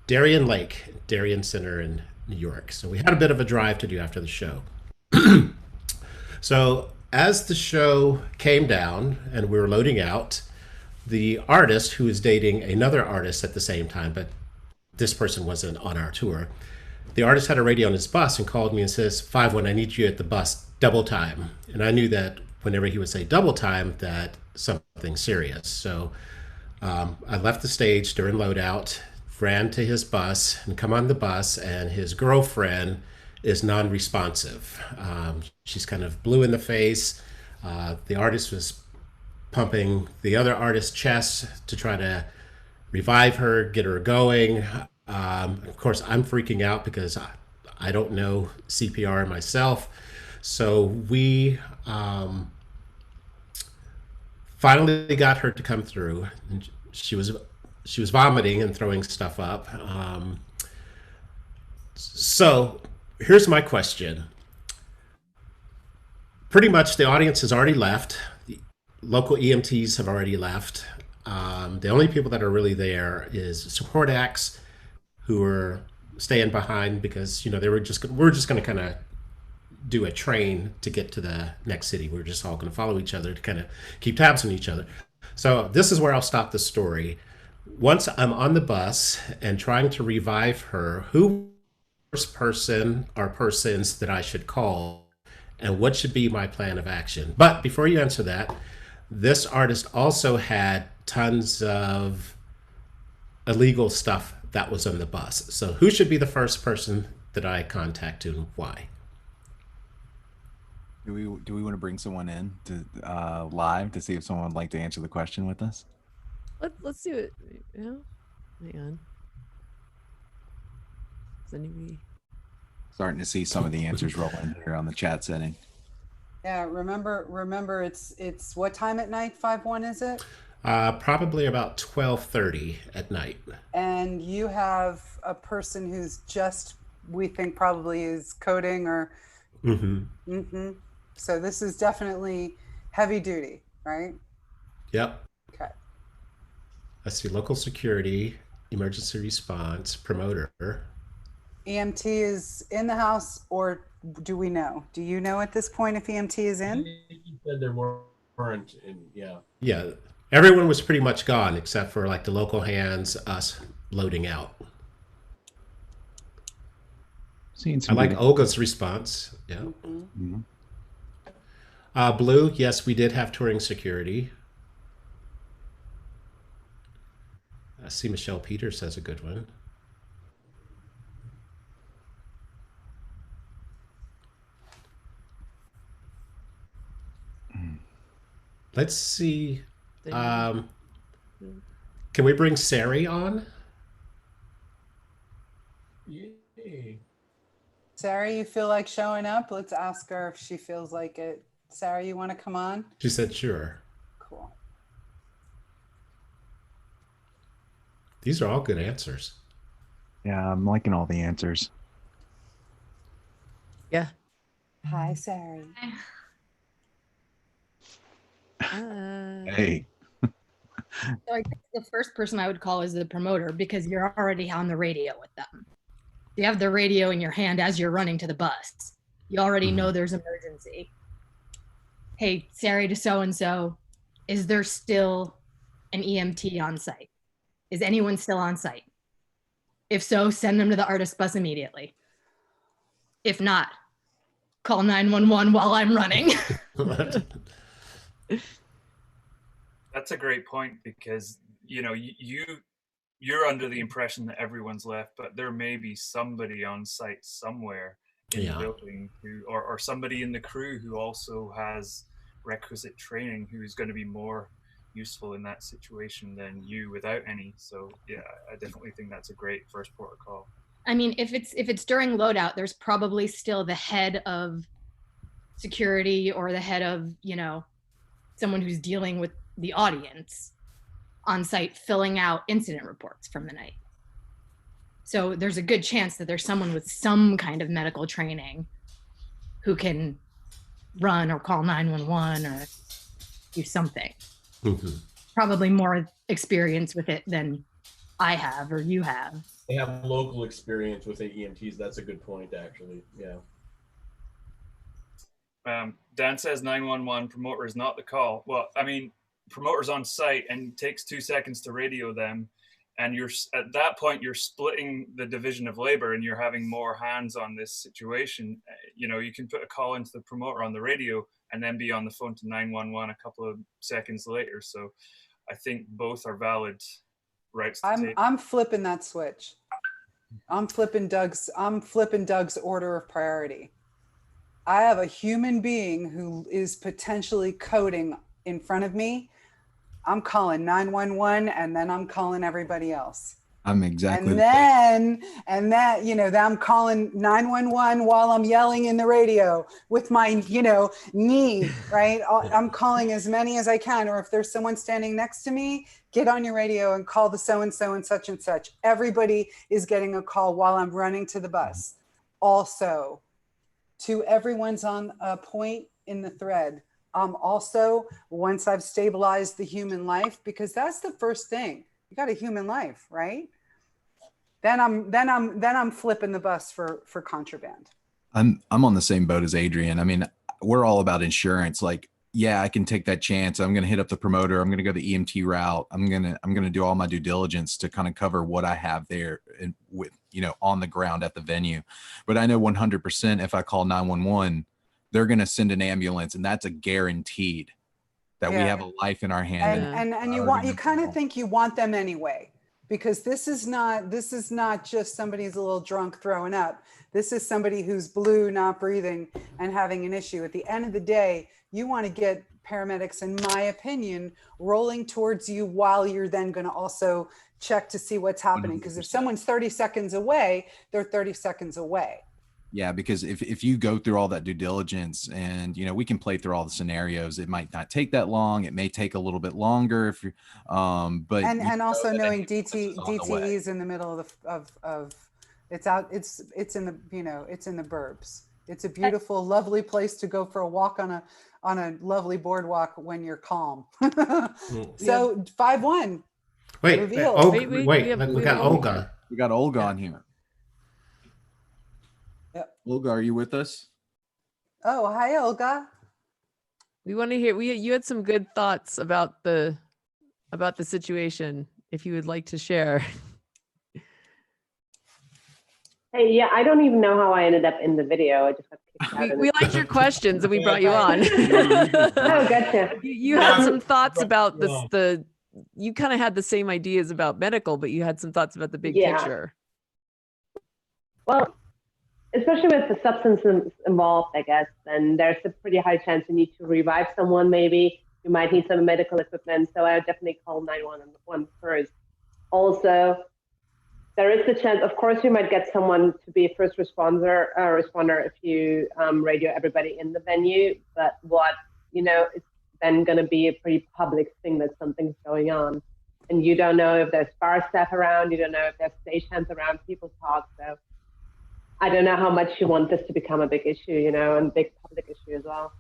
Darien Lake, Darien Center in New York. So we had a bit of a drive to do after the show. So as the show came down and we were loading out, the artist, who was dating another artist at the same time, but this person wasn't on our tour, the artist had a radio on his bus and called me and says, 5-1, I need you at the bus, double time. And I knew that whenever he would say double time, that something serious. So I left the stage during loadout, ran to his bus and come on the bus, and his girlfriend is non-responsive. She's kind of blue in the face. The artist was pumping the other artist's chest to try to revive her, get her going. Of course, I'm freaking out because I don't know CPR myself. So we finally got her to come through. And she was vomiting and throwing stuff up. So here's my question. Pretty much the audience has already left. The local EMTs have already left. The only people that are really there is support acts who are staying behind because, we're just going to kind of do a train to get to the next city. We're just all going to follow each other to kind of keep tabs on each other. So this is where I'll stop the story. Once I'm on the bus and trying to revive her, who first person or persons that I should call and what should be my plan of action? But before you answer that, this artist also had tons of illegal stuff that was on the bus. So who should be the first person that I contact and why?
Do we want to bring someone in to live to see if someone would like to answer the question with us?
Let's do it. Yeah. Hang on. Is anybody...
Starting to see some of the answers roll in here on the chat setting.
Yeah, remember it's what time at night, 5-1 is it?
Probably about 12:30 at night.
And you have a person who's just, we think probably is coding or so this is definitely heavy duty, right?
Yep.
Okay.
Let's see, local security, emergency response, promoter.
EMT is in the house, or do we know? Do you know at this point if EMT is in?
He said there weren't, and yeah.
Yeah, everyone was pretty much gone except for like the local hands, us loading out. I like Olga's response. Yeah. Blue, yes, we did have touring security. I see Michelle Peters has a good one. Let's see. Can we bring Sari on?
Yay.
Sari, you feel like showing up? Let's ask her if she feels like it. Sari, you want to come on?
She said sure.
Cool.
These are all good answers.
Yeah, I'm liking all the answers.
Yeah.
Hi, Sari.
Hey.
So I guess the first person I would call is the promoter because you're already on the radio with them. You have the radio in your hand as you're running to the bus. You already know there's emergency. Hey, Sari to so-and-so, is there still an EMT on site? Is anyone still on site? If so, send them to the artist bus immediately. If not, call 911 while I'm running.
That's a great point because you're under the impression that everyone's left, but there may be somebody on site somewhere in the building or somebody in the crew who also has requisite training who's going to be more useful in that situation than you without any. So yeah, I definitely think that's a great first protocol.
I mean, if it's during loadout, there's probably still the head of security or the head of, someone who's dealing with the audience on site filling out incident reports from the night. So there's a good chance that there's someone with some kind of medical training who can run or call 911 or do something. Probably more experience with it than I have or you have.
They have local experience with the EMTs. That's a good point, actually. Yeah.
Dan says 911 promoter is not the call. Well, I mean, promoter's on site and it takes 2 seconds to radio them. And you're at that point, you're splitting the division of labor and you're having more hands on this situation. You can put a call into the promoter on the radio and then be on the phone to 911 a couple of seconds later. So I think both are valid rights to take.
I'm flipping that switch. I'm flipping Doug's order of priority. I have a human being who is potentially coding in front of me. I'm calling 911 and then I'm calling everybody else.
I'm exactly
And
the same.
then, then I'm calling 911 while I'm yelling in the radio with my, knee, right? I'm calling as many as I can. Or if there's someone standing next to me, get on your radio and call the so-and-so and such and such. Everybody is getting a call while I'm running to the bus. Also, to everyone's on a point in the thread. Also, once I've stabilized the human life, because that's the first thing. You got a human life, right? Then I'm flipping the bus for contraband.
I'm on the same boat as Adrian. I mean, we're all about insurance. Like, yeah, I can take that chance. I'm going to hit up the promoter. I'm going to go the EMT route. I'm going to do all my due diligence to kind of cover what I have there and with, on the ground at the venue. But I know 100% if I call 911, they're going to send an ambulance, and that's a guaranteed that we have a life in our hand.
And you kind of think you want them anyway, because this is not just somebody who's a little drunk throwing up. This is somebody who's blue, not breathing, and having an issue. At the end of the day, you want to get paramedics, in my opinion, rolling towards you while you're then going to also check to see what's happening. Because if someone's 30 seconds away, they're 30 seconds away.
Yeah, because if you go through all that due diligence and, we can play through all the scenarios, it might not take that long. It may take a little bit longer if you're, but.
And also knowing DTE's in the middle of it's out, it's in the, it's in the burbs. It's a beautiful, lovely place to go for a walk on a lovely boardwalk when you're calm. So 5-1.
Wait,
Reveal.
we got Olga.
We got Olga on here.
Yep.
Olga, are you with us?
Oh, hi, Olga.
We want to hear. You had some good thoughts about the situation. If you would like to share.
Hey, yeah, I don't even know how I ended up in the video. I just got kicked out.
We liked your questions and we brought you on.
Oh, gotcha.
You had some thoughts about this. You kind of had the same ideas about medical, but you had some thoughts about the big picture.
Well, especially with the substances involved, I guess, then there's a pretty high chance you need to revive someone. Maybe you might need some medical equipment. So I would definitely call 911 first. Also, there is the chance, of course, you might get someone to be a first responder if you radio everybody in the venue. But it's then going to be a pretty public thing that something's going on. And you don't know if there's bar staff around. You don't know if there's stagehands around. People talk. So I don't know how much you want this to become a big issue, and big public issue as well.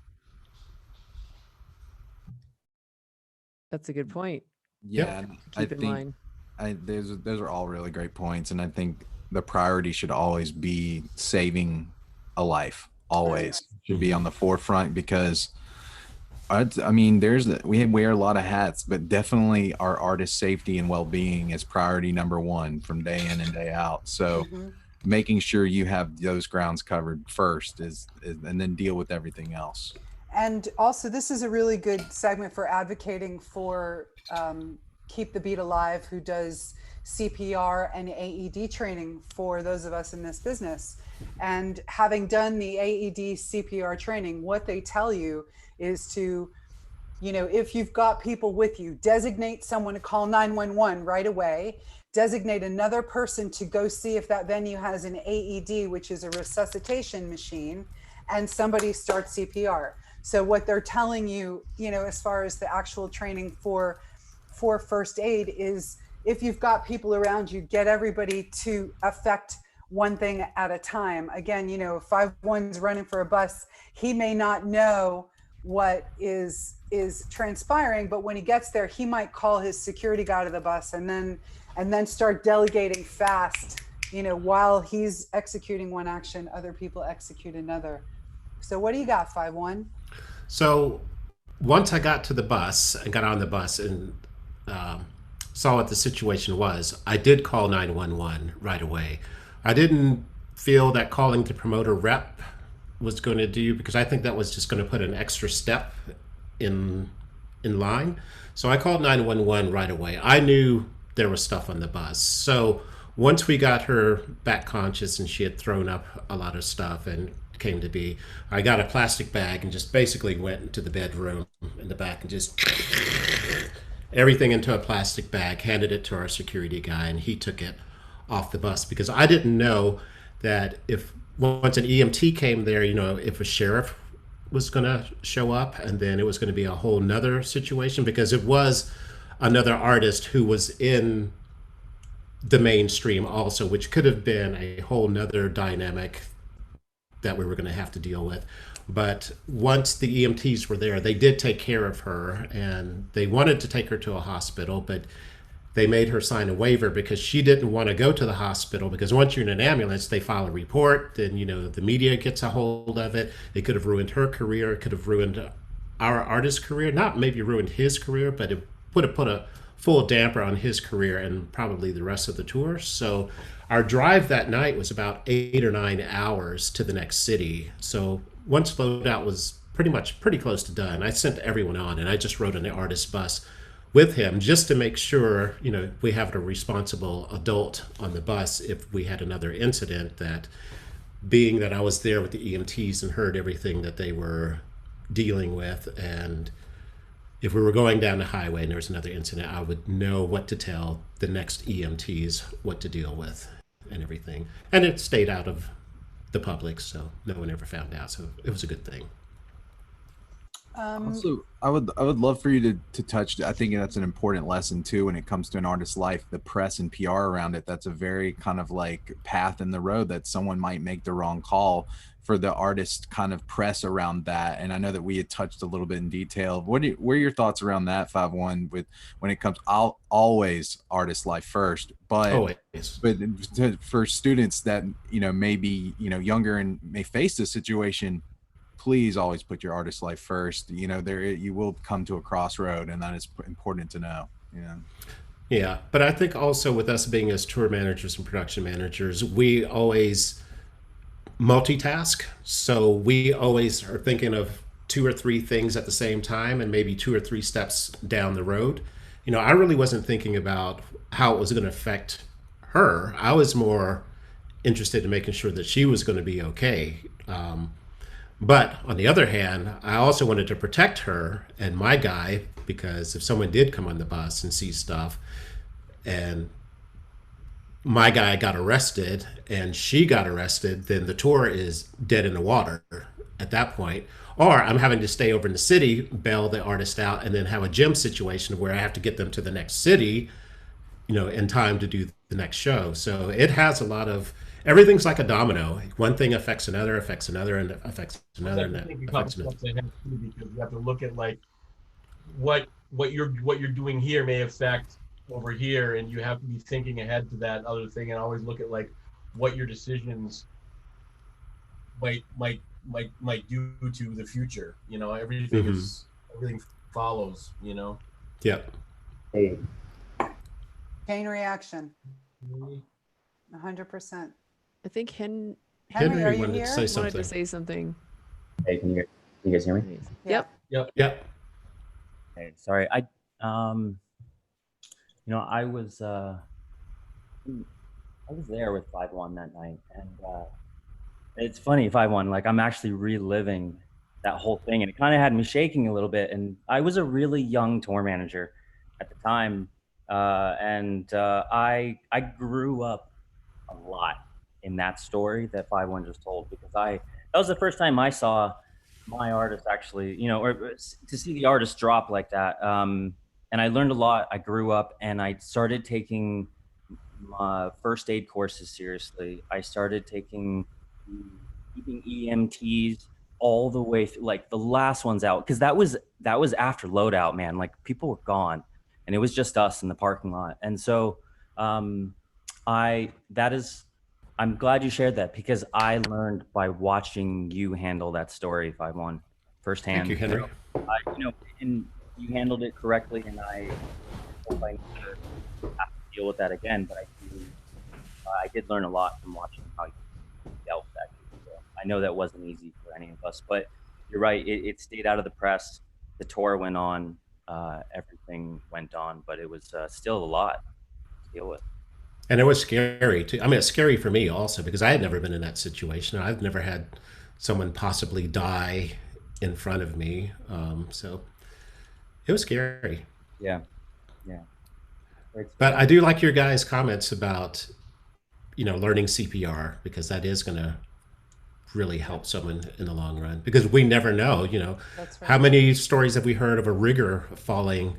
That's a good point.
Yeah,
Keep in mind.
Those are all really great points, and I think the priority should always be saving a life. Always should be on the forefront, because we wear a lot of hats, but definitely our artist safety and well-being is priority number one from day in and day out. So making sure you have those grounds covered first is and then deal with everything else.
And also, this is a really good segment for advocating for Keep the Beat Alive, who does CPR and AED training for those of us in this business. And having done the AED CPR training, what they tell you is to, if you've got people with you, designate someone to call 911 right away, designate another person to go see if that venue has an AED, which is a resuscitation machine, and somebody starts CPR. So what they're telling you, as far as the actual training for first aid is, if you've got people around you, get everybody to affect one thing at a time. Again, if 5-1's running for a bus, he may not know what is transpiring, but when he gets there, he might call his security guy to the bus and then start delegating fast, while he's executing one action, other people execute another. So what do you got, 5-1?
So once I got to the bus and got on the bus and saw what the situation was, I did call 911 right away. I didn't feel that calling the promoter rep was going to do, because I think that was just going to put an extra step in line. So I called 911 right away. I knew there was stuff on the bus. So once we got her back conscious and she had thrown up a lot of stuff and came to be, I got a plastic bag and just basically went into the bedroom in the back and just everything into a plastic bag, handed it to our security guy, and he took it off the bus, because I didn't know that if once an EMT came there, if a sheriff was going to show up, and then it was going to be a whole nother situation, because it was another artist who was in the mainstream also, which could have been a whole nother dynamic that we were going to have to deal with. But once the EMTs were there, they did take care of her, and they wanted to take her to a hospital, but they made her sign a waiver because she didn't want to go to the hospital, because once you're in an ambulance, they file a report, then the media gets a hold of it. It could have ruined her career. It could have ruined our artist's career. Not maybe ruined his career, but it would have put a full damper on his career and probably the rest of the tour. So our drive that night was about 8 or 9 hours to the next city. So once loadout was pretty close to done, I sent everyone on, and I just rode an artist bus with him just to make sure, we have a responsible adult on the bus if we had another incident, that being that I was there with the EMTs and heard everything that they were dealing with, and if we were going down the highway and there was another incident, I would know what to tell the next EMTs what to deal with and everything. And it stayed out of the public, so no one ever found out. So it was a good thing.
Also, I would love for you to touch. I think that's an important lesson too when it comes to an artist's life. The press and PR around it. That's a very kind of like path in the road that someone might make the wrong call, for the artist kind of press around that. And I know that we had touched a little bit in detail. What are your thoughts around that, 5-1? With when it comes, I'll always artist life first, but for students that may be younger and may face this situation, please always put your artist life first. You will come to a crossroad, and that is important to know.
Yeah, but I think also with us being as tour managers and production managers, we always multitask. So we always are thinking of 2 or 3 things at the same time, and maybe 2 or 3 steps down the road. I really wasn't thinking about how it was going to affect her. I was more interested in making sure that she was going to be okay. But on the other hand, I also wanted to protect her and my guy, because if someone did come on the bus and see stuff, and my guy got arrested and she got arrested, then the tour is dead in the water at that point. Or I'm having to stay over in the city, bail the artist out, and then have a gym situation where I have to get them to the next city, in time to do the next show. So it has a lot of, everything's like a domino. One thing affects another, and affects another, and affects another.
Because you have to look at like what you're doing here may affect over here, and you have to be thinking ahead to that other thing, and always look at like what your decisions might do to the future. Everything everything follows.
Yep.
Chain reaction. 100%.
I think
Henry,
Henry
are you
wanted
here?
to say something.
wanted to say something.
Hey, can you guys hear me?
Yep.
Yep.
Hey, sorry. I was there with 5-1 that night, and it's funny, 5-1, like I'm actually reliving that whole thing, and it kind of had me shaking a little bit. And I was a really young tour manager at the time, and I grew up a lot in that story that 5-1 just told, because that was the first time I saw my artist actually, or to see the artist drop like that. And I learned a lot. I grew up, and I started taking my first aid courses seriously. I started taking EMTs all the way through, like the last ones out, because that was after loadout, man. Like people were gone, and it was just us in the parking lot. And so I'm glad you shared that, because I learned by watching you handle that story, 5-1, firsthand.
Thank you, Henry.
And you handled it correctly, and I hope I never have to deal with that again. But I did learn a lot from watching how you dealt with that. So I know that wasn't easy for any of us, but you're right. It stayed out of the press. The tour went on. Everything went on, but it was still a lot to deal with.
And it was scary too. I mean, it's scary for me also, because I had never been in that situation. I've never had someone possibly die in front of me. So it was scary.
Yeah. Yeah.
But I do like your guys' comments about, learning CPR, because that is going to really help someone in the long run, because we never know,
That's right.
how many stories have we heard of a rigger falling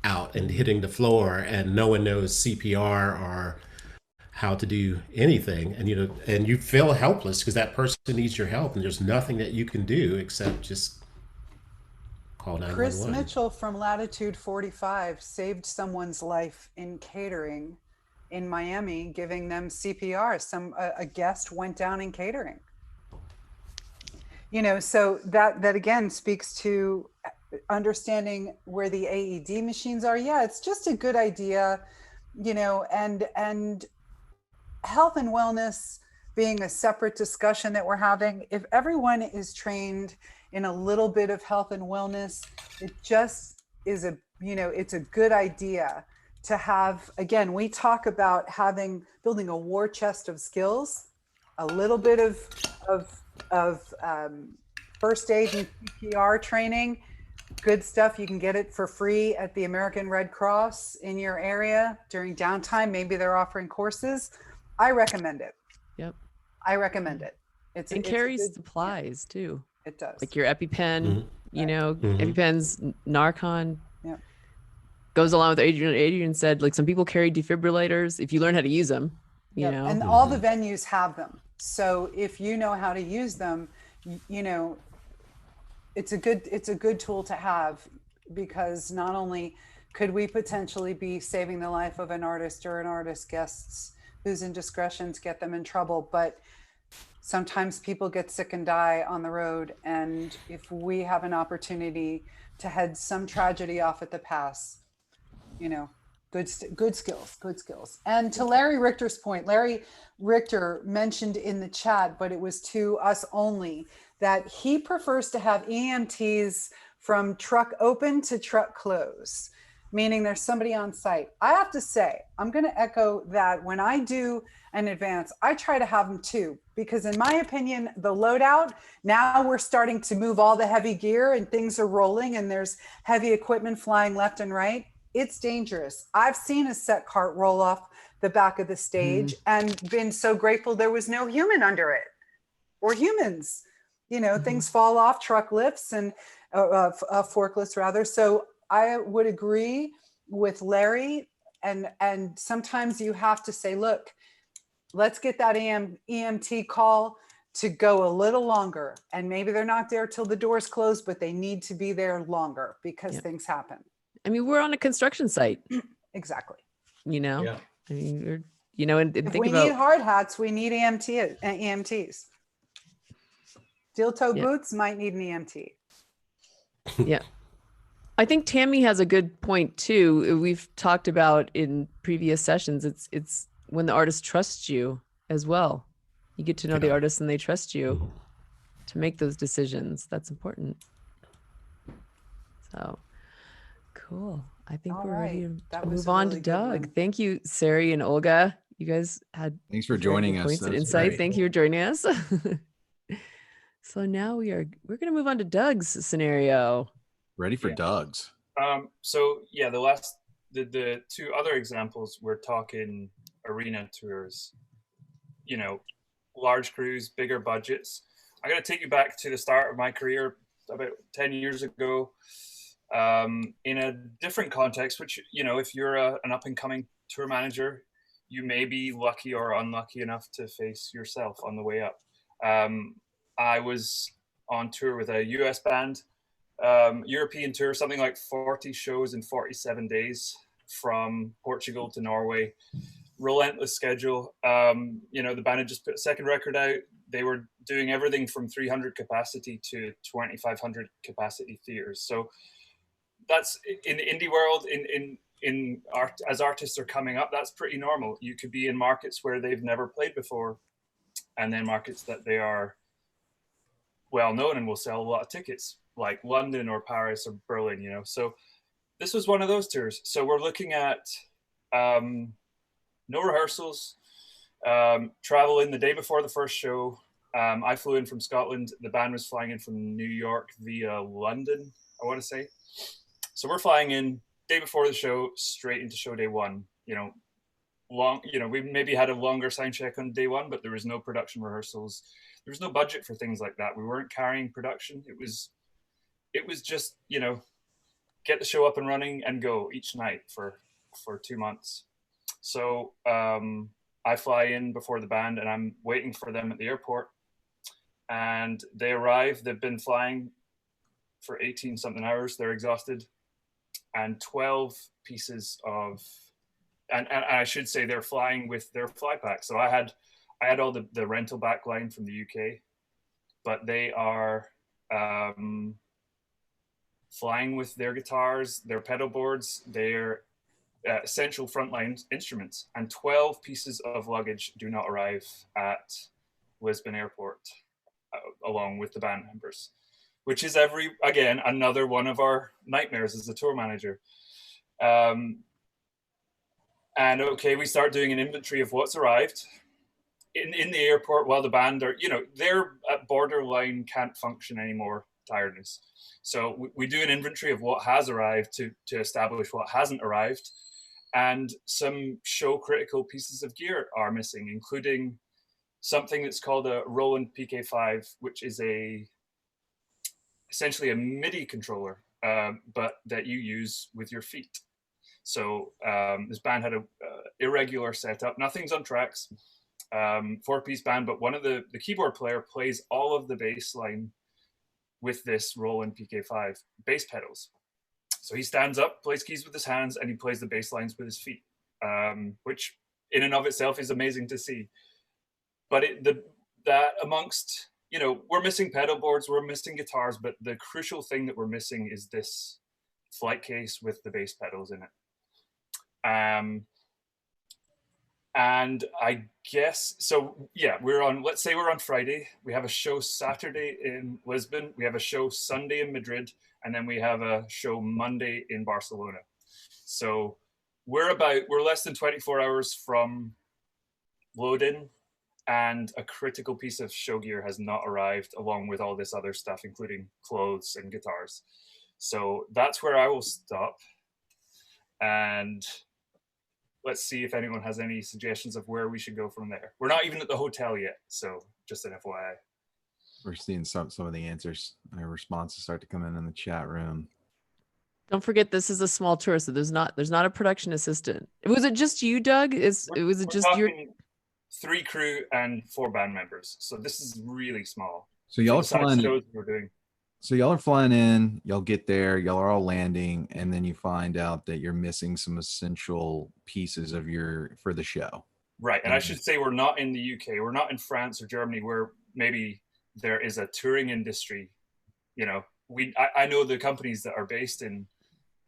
out and hitting the floor and no one knows CPR or how to do anything, and you feel helpless because that person needs your help and there's nothing that you can do except just call 911.
Chris Mitchell from Latitude 45 saved someone's life in catering in Miami, giving them CPR. A guest went down in catering. So that again speaks to understanding where the AED machines are. Yeah, it's just a good idea, and health and wellness being a separate discussion that we're having. If everyone is trained in a little bit of health and wellness, it just is it's a good idea to have. Again, we talk about building a war chest of skills, a little bit of first aid and CPR training. Good stuff. You can get it for free at the American Red Cross in your area during downtime. Maybe they're offering courses. I recommend it.
Yep.
I recommend it. It
carries supplies too.
It does.
Like your EpiPen, EpiPen's Narcan.
Yeah.
Goes along with Adrian. Adrian said, like, some people carry defibrillators if you learn how to use them.
And all the venues have them. So if you know how to use them, it's a good tool to have, because not only could we potentially be saving the life of an artist or an artist's guests whose indiscretions get them in trouble, but sometimes people get sick and die on the road. And if we have an opportunity to head some tragedy off at the pass, good skills. And to Larry Richter's point, Larry Richter mentioned in the chat, but it was to us only, that he prefers to have EMTs from truck open to truck close, meaning there's somebody on site. I have to say, I'm going to echo that. When I do an advance, I try to have them too, because in my opinion, the loadout, now we're starting to move all the heavy gear and things are rolling and there's heavy equipment flying left and right. It's dangerous. I've seen a set cart roll off the back of the stage and been so grateful there was no human under it, or humans. Things fall off, truck lifts and forklifts rather. So I would agree with Larry. And sometimes you have to say, look, let's get that EMT call to go a little longer. And maybe they're not there till the doors close, but they need to be there longer because things happen.
I mean, we're on a construction site.
Exactly.
Yeah.
I mean, and
If
think
we
about
need hard hats, we need EMTs. Steel toe boots might need an EMT.
Yeah. I think Tammy has a good point too. We've talked about in previous sessions. It's when the artist trusts you as well. You get to know the artist and they trust you to make those decisions. That's important. So cool. I think
All
we're ready
right.
to move on to Doug. Thank you, Sari and Olga. You guys had
Thanks for joining us.
points and
That was
insights.
great.
Thank you for joining us. So now we're going to move on to Doug's scenario.
Ready for Doug's.
So yeah, the two other examples, we're talking arena tours, large crews, bigger budgets. I'm going to take you back to the start of my career about 10 years ago, in a different context, which, if you're an up and coming tour manager, you may be lucky or unlucky enough to face yourself on the way up. I was on tour with a US band, European tour, something like 40 shows in 47 days from Portugal to Norway. Relentless schedule. The band had just put a second record out. They were doing everything from 300 capacity to 2,500 capacity theaters. So that's in the indie world, in art, as artists are coming up, that's pretty normal. You could be in markets where they've never played before, and then markets that they are well known and will sell a lot of tickets, like London or Paris or Berlin, So this was one of those tours. So we're looking at no rehearsals, travel in the day before the first show. I flew in from Scotland. The band was flying in from New York via London, I want to say. So we're flying in day before the show, straight into show day one. We maybe had a longer sound check on day one, but there was no production rehearsals. There was no budget for things like that. We weren't carrying production. It was just, get the show up and running and go each night for 2 months. So I fly in before the band, and I'm waiting for them at the airport. And they arrive. They've been flying for 18 something hours. They're exhausted. And 12 pieces of, and I should say they're flying with their fly pack. So I had all the rental backline from the UK, but they are flying with their guitars, their pedal boards, their essential frontline instruments, and 12 pieces of luggage do not arrive at Lisbon Airport along with the band members, which is again, another one of our nightmares as a tour manager. And okay, we start doing an inventory of what's arrived in the airport while the band are, they're at borderline can't function anymore, tiredness. So we do an inventory of what has arrived to establish what hasn't arrived. And some show critical pieces of gear are missing, including something that's called a Roland PK5, which is essentially a MIDI controller, but that you use with your feet. So this band had a irregular setup. Nothing's on tracks, 4-piece band, but one of the keyboard player plays all of the bass line with this Roland PK5 bass pedals. So he stands up, plays keys with his hands, and he plays the bass lines with his feet, which in and of itself is amazing to see. But that amongst, we're missing pedal boards, we're missing guitars, but the crucial thing that we're missing is this flight case with the bass pedals in it. And I guess, so yeah, let's say we're on Friday. We have a show Saturday in Lisbon. We have a show Sunday in Madrid. And then we have a show Monday in Barcelona. So we're less than 24 hours from load-in, and a critical piece of show gear has not arrived, along with all this other stuff, including clothes and guitars. So that's where I will stop. And let's see if anyone has any suggestions of where we should go from there. We're not even at the hotel yet, so just an FYI.
We're seeing some of the answers, responses start to come in the chat room.
Don't forget, this is a small tour, so there's not a production assistant. Was it just you, Doug? Was it just your
3 crew and 4 band members? So this is really small.
So y'all are flying.
Shows we're doing.
So y'all are flying in. Y'all get there. Y'all are all landing, and then you find out that you're missing some essential pieces for the show.
Right, and I should say we're not in the UK. We're not in France or Germany, where maybe there is a touring industry. I know the companies that are based in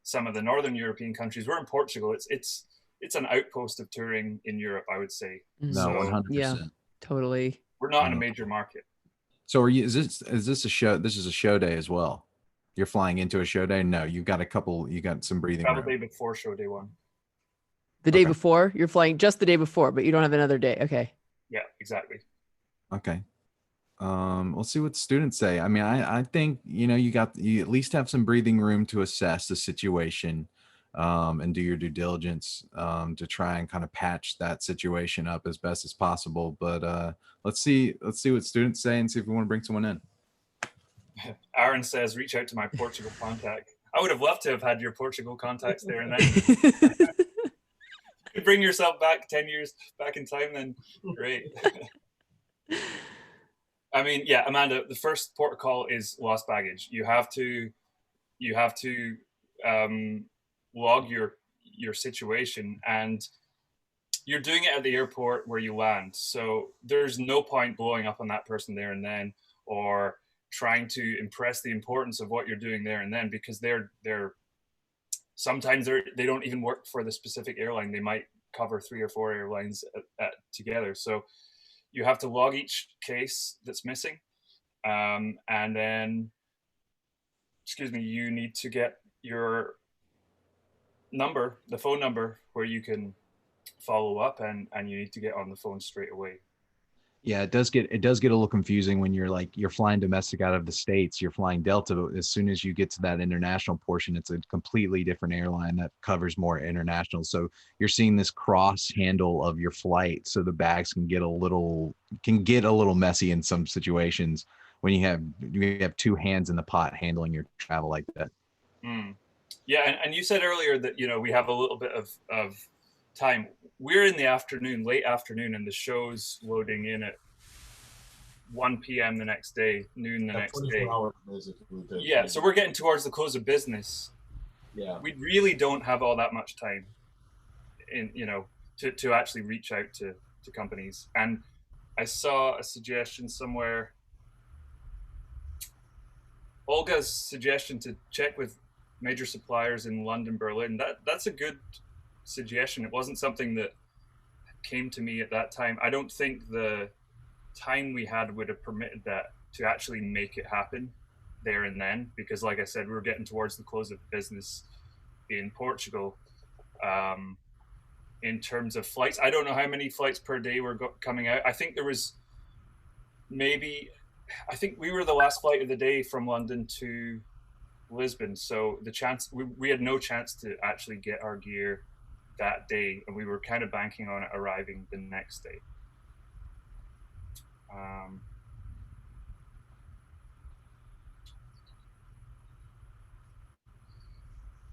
some of the northern European countries. We're in Portugal. It's an outpost of touring in Europe, I would say.
No, 100%.
Yeah, totally.
We're not in a major market.
So is this a show? This is a show day as well. You're flying into a show day? No, you got some breathing room.
The day before show day one.
The day before? You're flying just the day before, but you don't have another day. Okay.
Yeah, exactly.
Okay. We'll see what the students say. I mean, I think, you at least have some breathing room to assess the situation, and do your due diligence, to try and kind of patch that situation up as best as possible. But let's see what students say and see if we want to bring someone in.
Aaron says, reach out to my Portugal contact. I would have loved to have had your Portugal contacts there and then. You bring yourself back 10 years back in time, then great. I mean, yeah, Amanda, the first port of call is lost baggage. You have to log your situation, and you're doing it at the airport where you land. So there's no point blowing up on that person there and then, or trying to impress the importance of what you're doing there and then, because sometimes they don't even work for the specific airline. They might cover 3 or 4 airlines together. So you have to log each case that's missing. And then, you need to get your number, the phone number where you can follow up, and you need to get on the phone straight away.
Yeah, it does get a little confusing when you're flying domestic out of the States, you're flying Delta, but as soon as you get to that international portion, it's a completely different airline that covers more international. So you're seeing this cross handle of your flight, so the bags can get a little messy in some situations when you have two hands in the pot handling your travel like that.
Yeah, and you said earlier that we have a little bit of time. We're in the afternoon, late afternoon, and the show's loading in at 1 p.m. the next day, noon the next day. Yeah, so we're getting towards the close of business.
Yeah,
we really don't have all that much time to actually reach out to companies. And I saw a suggestion somewhere, Olga's suggestion to check with major suppliers in London, Berlin. That's a good suggestion. It wasn't something that came to me at that time. I don't think the time we had would have permitted that to actually make it happen there and then, because like I said, we were getting towards the close of business in Portugal. In terms of flights, I don't know how many flights per day were coming out. I think there was I think we were the last flight of the day from London to Lisbon, so we had no chance to actually get our gear that day, and we were kind of banking on it arriving the next day.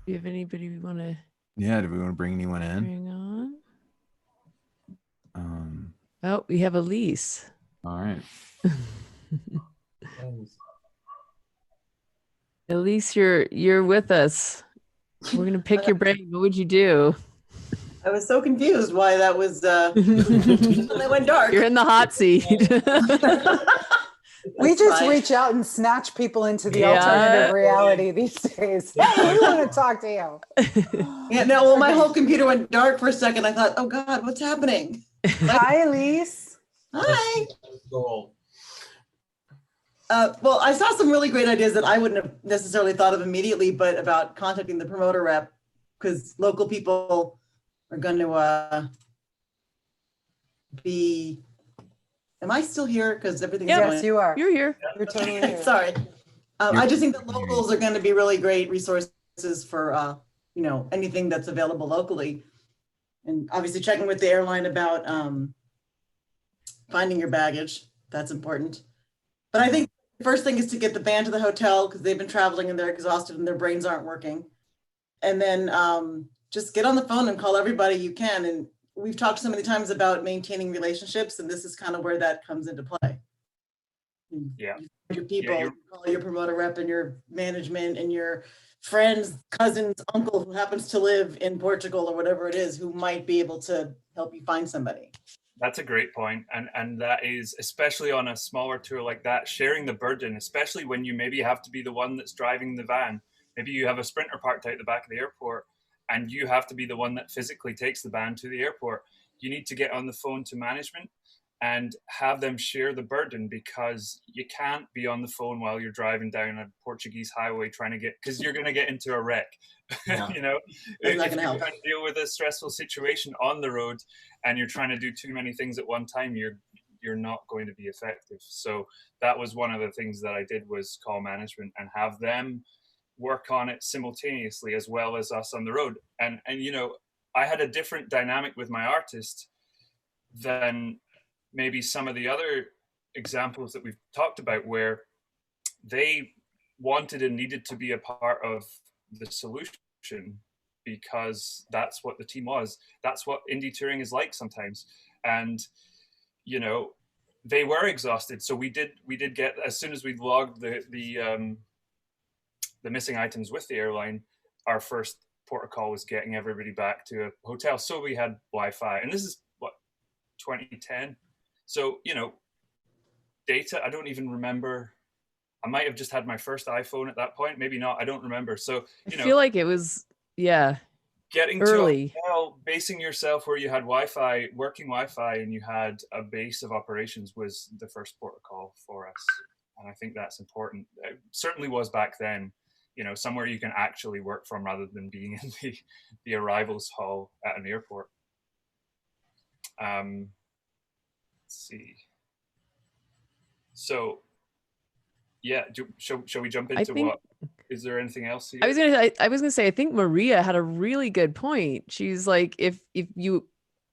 Do you have anybody we want to?
Yeah, do we want to bring anyone in?
Bring on. Oh, we have Elise.
All right.
Elise, you're with us. We're gonna pick your brain. What would you do?
I was so confused why that was when it went dark.
You're in the hot seat.
We just reach out and snatch people into the alternative reality these days. Hey, we want to talk to you.
Yeah, no, well, my whole computer went dark for a second. I thought, oh God, what's happening?
Hi, Elise.
Hi.
Cool.
Well, I saw some really great ideas that I wouldn't have necessarily thought of immediately, but about contacting the promoter rep, because local people are going to be. Am I still here? Because everything's
yes, you are.
You're here.
You're totally here.
Sorry. I just think that locals are going to be really great resources for anything that's available locally, and obviously checking with the airline about finding your baggage. That's important. But I think the first thing is to get the band to the hotel, because they've been traveling and they're exhausted and their brains aren't working. And then just get on the phone and call everybody you can. And we've talked so many times about maintaining relationships, and this is kind of where that comes into play.
Yeah.
Your people, you call your promoter rep and your management and your friends, cousins, uncle who happens to live in Portugal or whatever it is, who might be able to help you find somebody.
That's a great point. And that is, especially on a smaller tour like that, sharing the burden, especially when you maybe have to be the one that's driving the van. Maybe you have a Sprinter parked out the back of the airport and you have to be the one that physically takes the van to the airport. You need to get on the phone to management and have them share the burden, because you can't be on the phone while you're driving down a Portuguese highway trying to because you're going to get into a wreck.
Yeah.
You know,
That's not
if
gonna
you're
help.
trying to deal with a stressful situation on the road and you're trying to do too many things at one time, you're not going to be effective. So that was one of the things that I did, was call management and have them work on it simultaneously as well as us on the road. And I had a different dynamic with my artist than maybe some of the other examples that we've talked about, where they wanted and needed to be a part of the solution because that's what the team was. That's what indie touring is like sometimes. And, they were exhausted. So we did get, as soon as we logged the missing items with the airline, our first port of call was getting everybody back to a hotel. So we had Wi-Fi, and this is 2010. So, data, I don't even remember. I might have just had my first iPhone at that point. Maybe not. I don't remember. So,
I feel like it was,
getting
early.
to a hotel, basing yourself where you had Wi-Fi, working Wi-Fi, and you had a base of operations was the first port of call for us. And I think that's important. It certainly was back then, somewhere you can actually work from rather than being in the arrivals hall at an airport. Let's see. So yeah, shall we jump
I
into
think-
what? Is there anything else? Here?
I was gonna say, I think Maria had a really good point. She's like, if you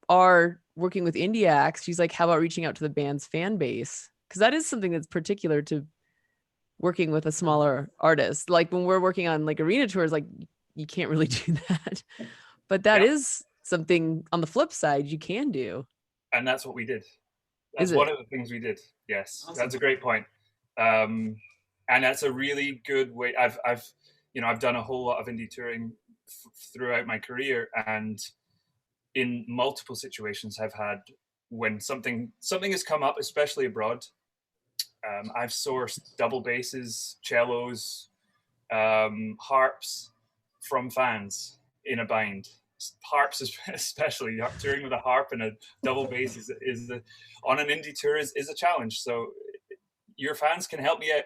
are working with indie acts, she's like, how about reaching out to the band's fan base? Because that is something that's particular to working with a smaller artist. Like when we're working on like arena tours, like you can't really do that. But that is something on the flip side you can do.
And that's what we did. That's
Is
one
it?
of the things we did. Yes,
Awesome.
that's a great point. And that's a really good way. I've done a whole lot of indie touring throughout my career, and in multiple situations I've had when something has come up, especially abroad. I've sourced double basses, cellos, harps from fans in a bind. Harps, especially touring with a harp and a double bass, is on an indie tour is a challenge. So your fans can help you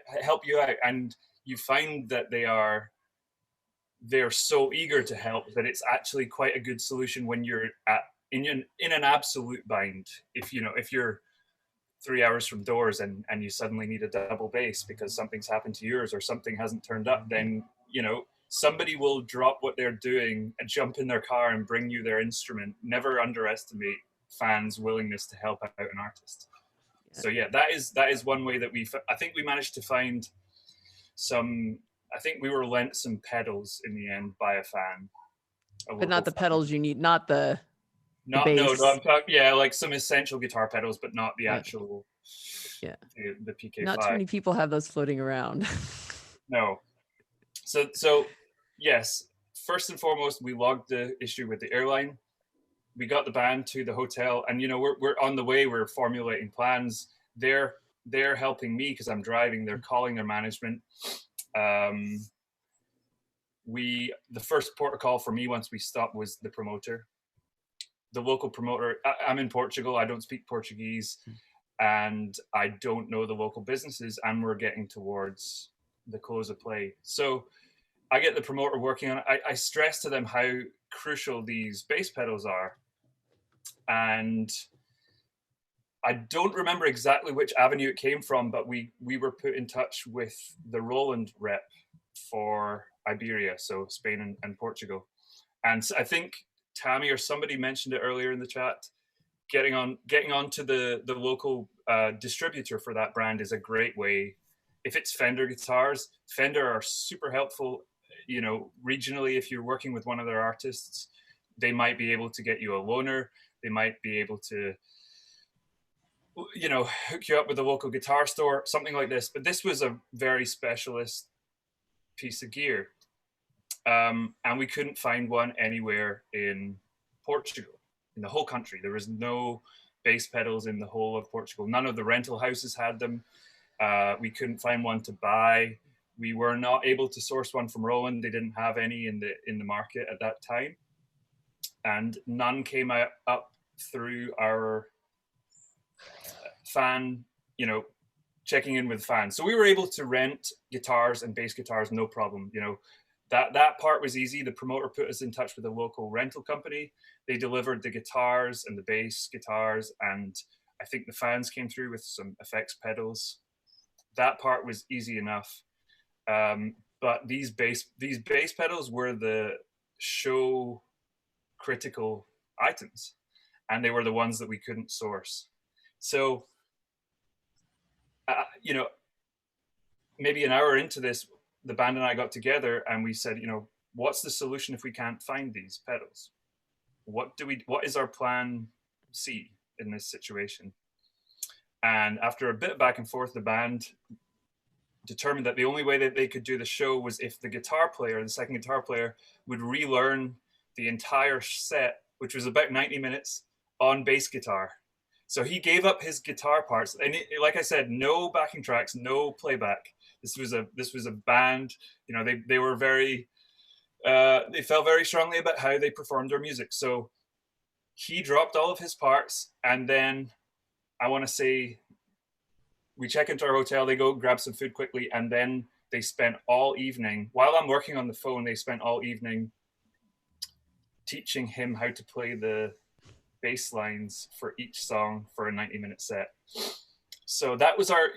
out, and you find that they're so eager to help that it's actually quite a good solution when you're in an absolute bind. If you're 3 hours from doors and you suddenly need a double bass because something's happened to yours or something hasn't turned up, then somebody will drop what they're doing and jump in their car and bring you their instrument. Never underestimate fans' willingness to help out an artist. So yeah, that is one way that I think we managed to find some. I think we were lent some pedals in the end by a fan.
But not the pedals you need, not the
no,
bass.
I'm talking like some essential guitar pedals, but not the actual.
Yeah.
The PK5.
Not too many people have those floating around.
No. So yes, first and foremost, we logged the issue with the airline. We got the band to the hotel, and we're on the way. We're formulating plans. They're helping me because I'm driving. They're calling their management. The first port of call for me once we stopped was the promoter. The local promoter. I'm in Portugal. I don't speak Portuguese, and I don't know the local businesses. And we're getting towards the close of play. So I get the promoter working on it. I stress to them how crucial these bass pedals are. And I don't remember exactly which avenue it came from, but we were put in touch with the Roland rep for Iberia, so Spain and Portugal. And I think Tammy or somebody mentioned it earlier in the chat. Getting on to the local distributor for that brand is a great way. If it's Fender guitars, Fender are super helpful. Regionally, if you're working with one of their artists, they might be able to get you a loaner. They might be able to, hook you up with a local guitar store, something like this. But this was a very specialist piece of gear. And we couldn't find one anywhere in Portugal, in the whole country. There was no bass pedals in the whole of Portugal. None of the rental houses had them. We couldn't find one to buy. We were not able to source one from Roland. They didn't have any in the market at that time. And none came up through our fan, checking in with fans. So we were able to rent guitars and bass guitars, no problem. That part was easy. The promoter put us in touch with a local rental company. They delivered the guitars and the bass guitars, and I think the fans came through with some effects pedals. That part was easy enough. But these bass pedals were the show critical items, and they were the ones that we couldn't source. So, maybe an hour into this, the band and I got together and we said, what's the solution if we can't find these pedals? What is our plan C in this situation? And after a bit of back and forth, the band determined that the only way that they could do the show was if the second guitar player, would relearn the entire set, which was about 90 minutes, on bass guitar. So he gave up his guitar parts, and like I said, no backing tracks, no playback. This was a band. They were very, they felt very strongly about how they performed their music. So he dropped all of his parts, and then I want to say we check into our hotel. They go grab some food quickly, and then they spent all evening, while I'm working on the phone, they spent all evening teaching him how to play the bass lines for each song for a 90-minute set. So that was our,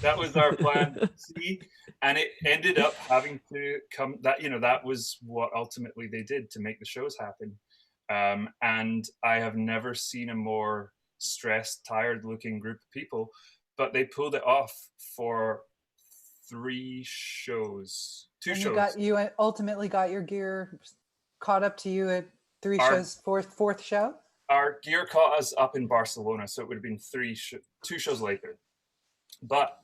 that was our plan C, and it ended up having to come. That was what ultimately they did to make the shows happen. And I have never seen a more stressed, tired-looking group of people. But they pulled it off for 3 shows, 2 shows.
You ultimately got your gear caught up to you at 3 shows, fourth show?
Our gear caught us up in Barcelona, so it would have been 2 shows later. But,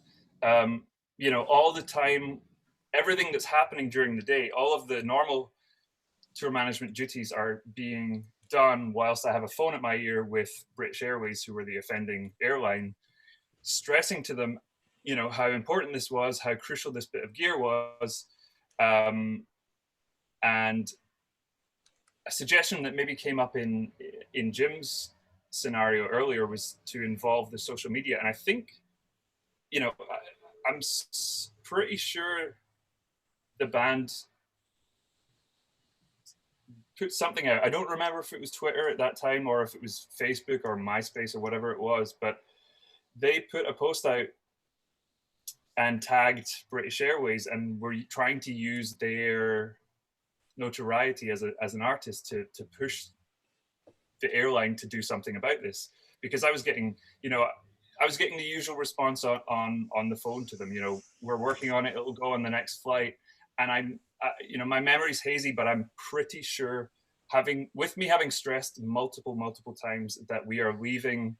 all the time, everything that's happening during the day, all of the normal tour management duties are being done whilst I have a phone at my ear with British Airways, who were the offending airline, stressing to them, how important this was, how crucial this bit of gear was. And a suggestion that maybe came up in Jim's scenario earlier was to involve the social media. And I think, I'm pretty sure the band put something out. I don't remember if it was Twitter at that time or if it was Facebook or MySpace or whatever it was, but they put a post out and tagged British Airways and were trying to use their notoriety as an artist to push the airline to do something about this. Because I was getting, the usual response on the phone to them, we're working on it, it'll go on the next flight. And my memory's hazy, but I'm pretty sure having stressed multiple times that we are leaving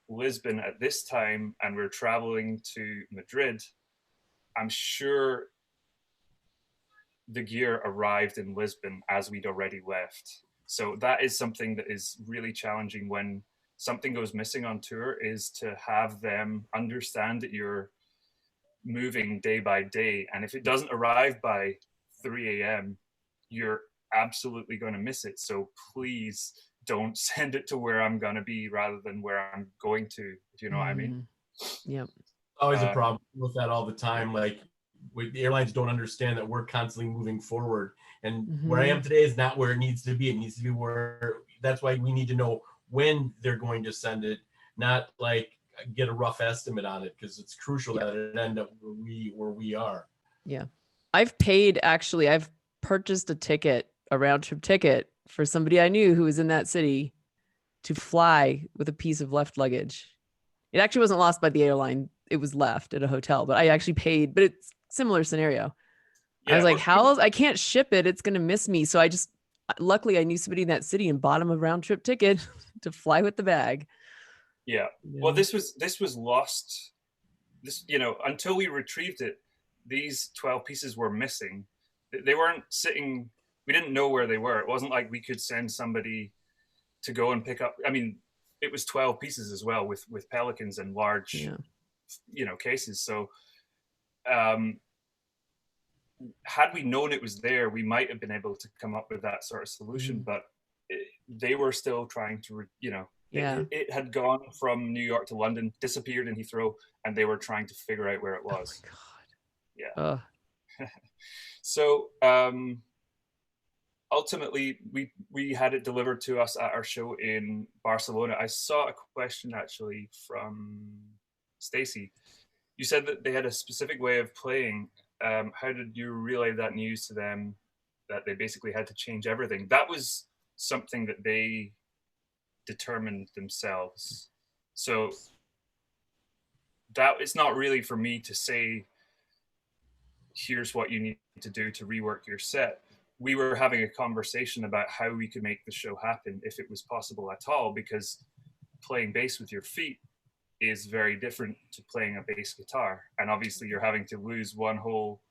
Lisbon at this time and we're traveling to Madrid, I'm sure the gear arrived in Lisbon as we'd already left. So that is something that is really challenging when something goes missing on tour, is to have them understand that you're moving day by day. And if it doesn't arrive by 3 a.m., you're absolutely going to miss it. So please don't send it to where I'm going to be rather than where I'm going to, if you know what I mean.
Yep.
Always a problem with that all the time. Like, the airlines don't understand that we're constantly moving forward. And where I am today is not where it needs to be. It needs to be where, that's why we need to know when they're going to send it, not like get a rough estimate on it, because it's crucial that it end up where we are.
Yeah. I've purchased a round trip ticket for somebody I knew who was in that city to fly with a piece of left luggage. It actually wasn't lost by the airline. It was left at a hotel, but I actually paid, but it's similar scenario. Yeah, I was like, how else? I can't ship it. It's going to miss me. So luckily I knew somebody in that city and bought him a round trip ticket to fly with the bag.
Yeah. Well, this was lost. Until we retrieved it, these 12 pieces were missing. They weren't sitting. We didn't know where they were. It wasn't like we could send somebody to go and pick up. I mean, it was 12 pieces as well with Pelicans and large, cases. So, had we known it was there, we might have been able to come up with that sort of solution. But they were still trying to, it had gone from New York to London, disappeared in Heathrow, and they were trying to figure out where it was. Oh my God. Yeah. So ultimately, we had it delivered to us at our show in Barcelona. I saw a question actually from Stacy. You said that they had a specific way of playing. How did you relay that news to them, that they basically had to change everything? That was something that they determined themselves. So that it's not really for me to say, here's what you need to do to rework your set. We were having a conversation about how we could make the show happen if it was possible at all, because playing bass with your feet is very different to playing a bass guitar. And obviously you're having to lose one whole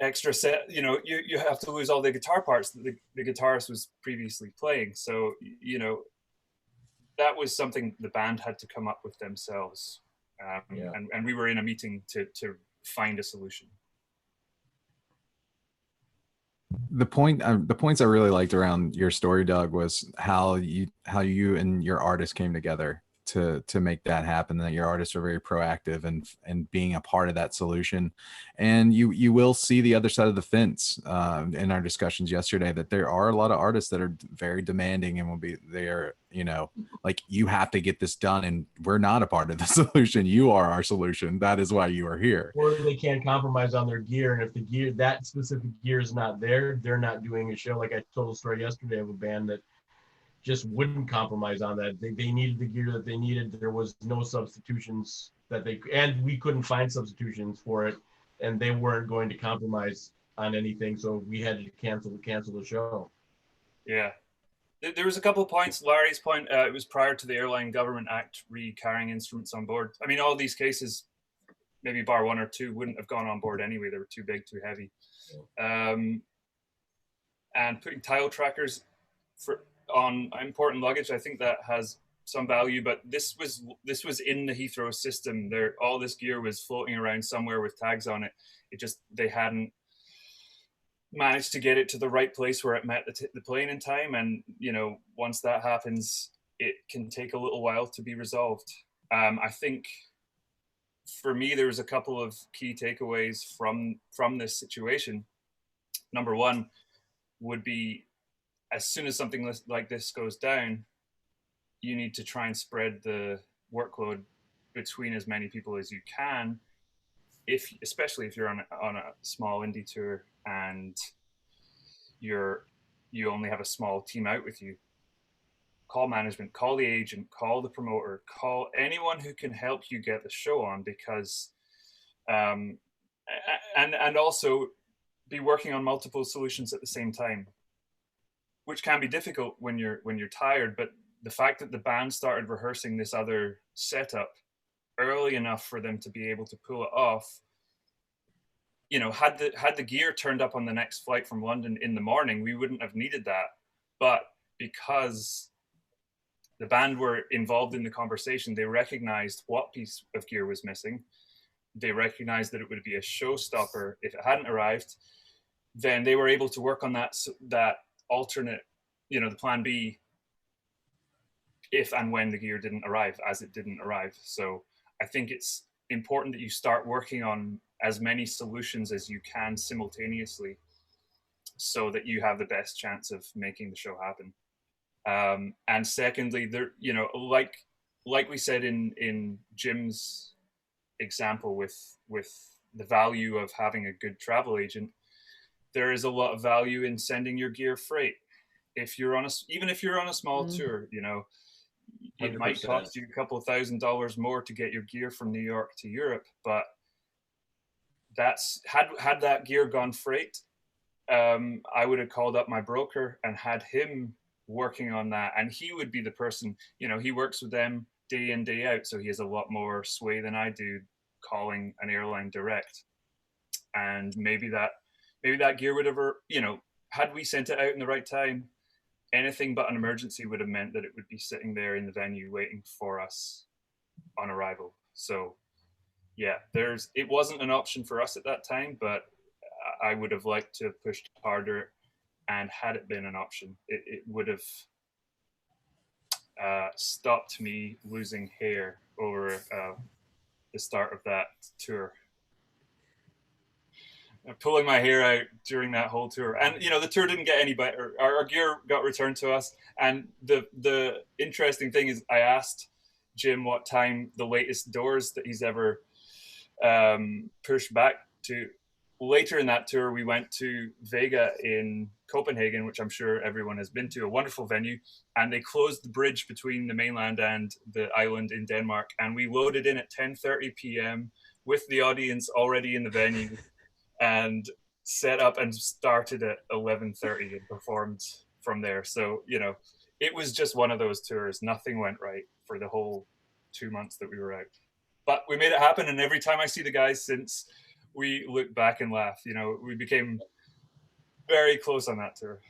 extra set. You have to lose all the guitar parts that the guitarist was previously playing. So, that was something the band had to come up with themselves. And we were in a meeting to find a solution.
The points I really liked around your story, Doug, was how you and your artist came together. to make that happen, that your artists are very proactive and being a part of that solution. And you will see the other side of the fence in our discussions yesterday, that there are a lot of artists that are very demanding and will be there, you know, like, you have to get this done and we're not a part of the solution. You are our solution. That is why you are here.
Or they can't compromise on their gear, and if the gear, that specific gear, is not there, they're not doing a show. Like I told a story yesterday of a band that just wouldn't compromise on that. They needed the gear that they needed. There was no substitutions and we couldn't find substitutions for it, and they weren't going to compromise on anything, so we had to cancel the show.
Yeah. There was a couple of points. Larry's point, it was prior to the Airline Government Act carrying instruments on board. I mean, all these cases, maybe bar one or two, wouldn't have gone on board anyway. They were too big, too heavy. And putting tile trackers on important luggage, I think that has some value, but this was in the Heathrow system. All this gear was floating around somewhere with tags on it. They hadn't managed to get it to the right place where it met the plane in time. And, you know, once that happens, it can take a little while to be resolved. I think for me, there was a couple of key takeaways from this situation. Number one would be, as soon as something like this goes down, you need to try and spread the workload between as many people as you can, especially if you're on a small indie tour and you only have a small team out with you. Call management, call the agent, call the promoter, call anyone who can help you get the show on, because and also be working on multiple solutions at the same time, which can be difficult when you're tired. But the fact that the band started rehearsing this other setup early enough for them to be able to pull it off, you know, had the gear turned up on the next flight from London in the morning, we wouldn't have needed that. But because the band were involved in the conversation, they recognized what piece of gear was missing. They recognized that it would be a showstopper if it hadn't arrived. Then they were able to work on that alternate, you know, the plan B, if and when the gear didn't arrive, as it didn't arrive. So I think it's important that you start working on as many solutions as you can simultaneously, so that you have the best chance of making the show happen. And secondly, there, you know, like we said in Jim's example with the value of having a good travel agent, there is a lot of value in sending your gear freight. Even if you're on a small tour, you know, it
100%.
might cost you a couple of $1,000s more to get your gear from New York to Europe, but had that gear gone freight, I would have called up my broker and had him working on that, and he would be the person, you know, he works with them day in, day out, so he has a lot more sway than I do calling an airline direct. And maybe that gear would have, you know, had we sent it out in the right time, anything but an emergency would have meant that it would be sitting there in the venue waiting for us on arrival. So yeah, it wasn't an option for us at that time, but I would have liked to have pushed harder, and had it been an option, it would have stopped me losing hair over the start of that tour. Pulling my hair out during that whole tour. And, you know, the tour didn't get any better. Our gear got returned to us. And the interesting thing is, I asked Jim what time the latest doors that he's ever pushed back to. Later in that tour, we went to Vega in Copenhagen, which I'm sure everyone has been to, a wonderful venue. And they closed the bridge between the mainland and the island in Denmark. And we loaded in at 10:30 p.m. with the audience already in the venue, and set up and started at 11:30 and performed from there. So, you know, it was just one of those tours. Nothing went right for the whole 2 months that we were out. But we made it happen. And every time I see the guys since, we look back and laugh. You know, we became very close on that tour.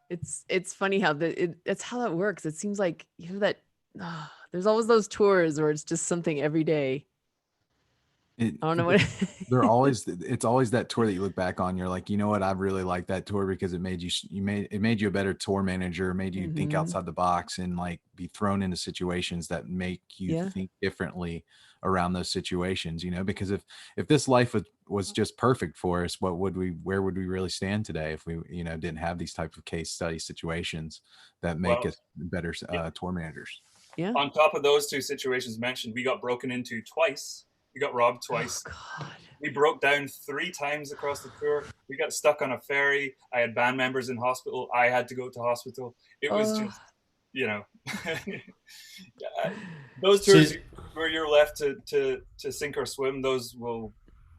It's funny how that's how that works. It seems like, you know, that there's always those tours where it's just something every day. I don't know what.
They're always, it's always that tour that you look back on. You're like, you know what? I really like that tour because it made it made you a better tour manager, made you think
Mhm.
outside the box and like be thrown into situations that make you
Yeah.
think differently around those situations, because if this life was just perfect for us, where would we really stand today if we, didn't have these type of case study situations that make
Well,
us better tour managers.
Yeah.
On top of those two situations mentioned, we got broken into twice. We got robbed twice.
Oh, God.
We broke down 3 times across the tour. We got stuck on a ferry. I had band members in hospital. I had to go to hospital. It was
Oh.
just, those tours
So-
where you're left to sink or swim, those will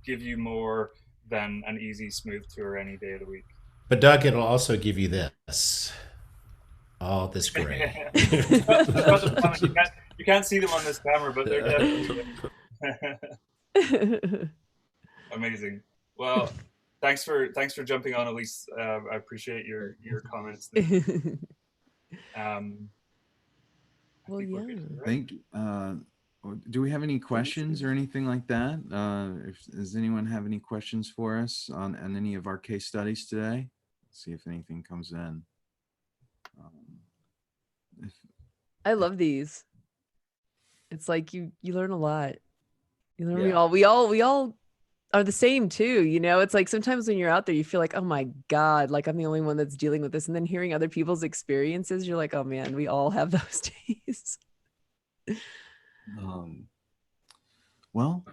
give you more than an easy, smooth tour any day of the week.
But Doug, it'll also give you this. All this gray.
You can't see them on this camera, but they're definitely amazing. Well, thanks for jumping on, Elise. I appreciate your comments.
Well, yeah.
Do we have any questions or anything like that? Does anyone have any questions for us on any of our case studies today? Let's see if anything comes in.
I love these. It's like you learn a lot. You learn
Yeah.
we all are the same too. It's like sometimes when you're out there, you feel like, oh my God, like I'm the only one that's dealing with this. And then hearing other people's experiences, you're like, oh man, we all have those days.
Well,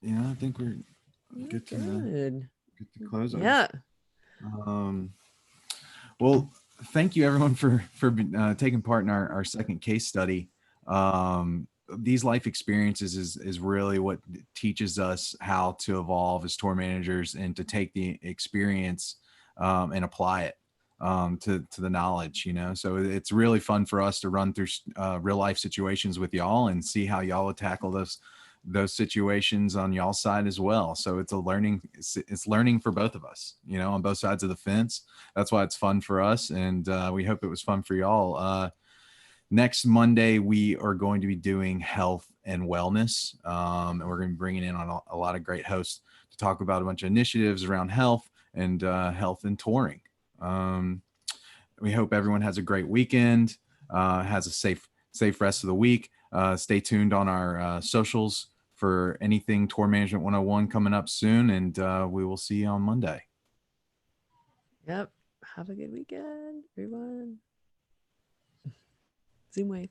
I think we're good to close.
Yeah.
Well, thank you everyone for taking part in our second case study. These life experiences is really what teaches us how to evolve as tour managers and to take the experience and apply it to the knowledge, so it's really fun for us to run through real life situations with y'all and see how y'all would tackle those situations on y'all's side as well. So it's learning for both of us, on both sides of the fence. That's why it's fun for us. And we hope it was fun for y'all. Next Monday, we are going to be doing health and wellness. And we're going to be bringing in on a lot of great hosts to talk about a bunch of initiatives around health and touring. We hope everyone has a great weekend, has a safe rest of the week. Stay tuned on our socials for anything Tour Management 101 coming up soon. And we will see you on Monday.
Yep. Have a good weekend, everyone. Zoom wave.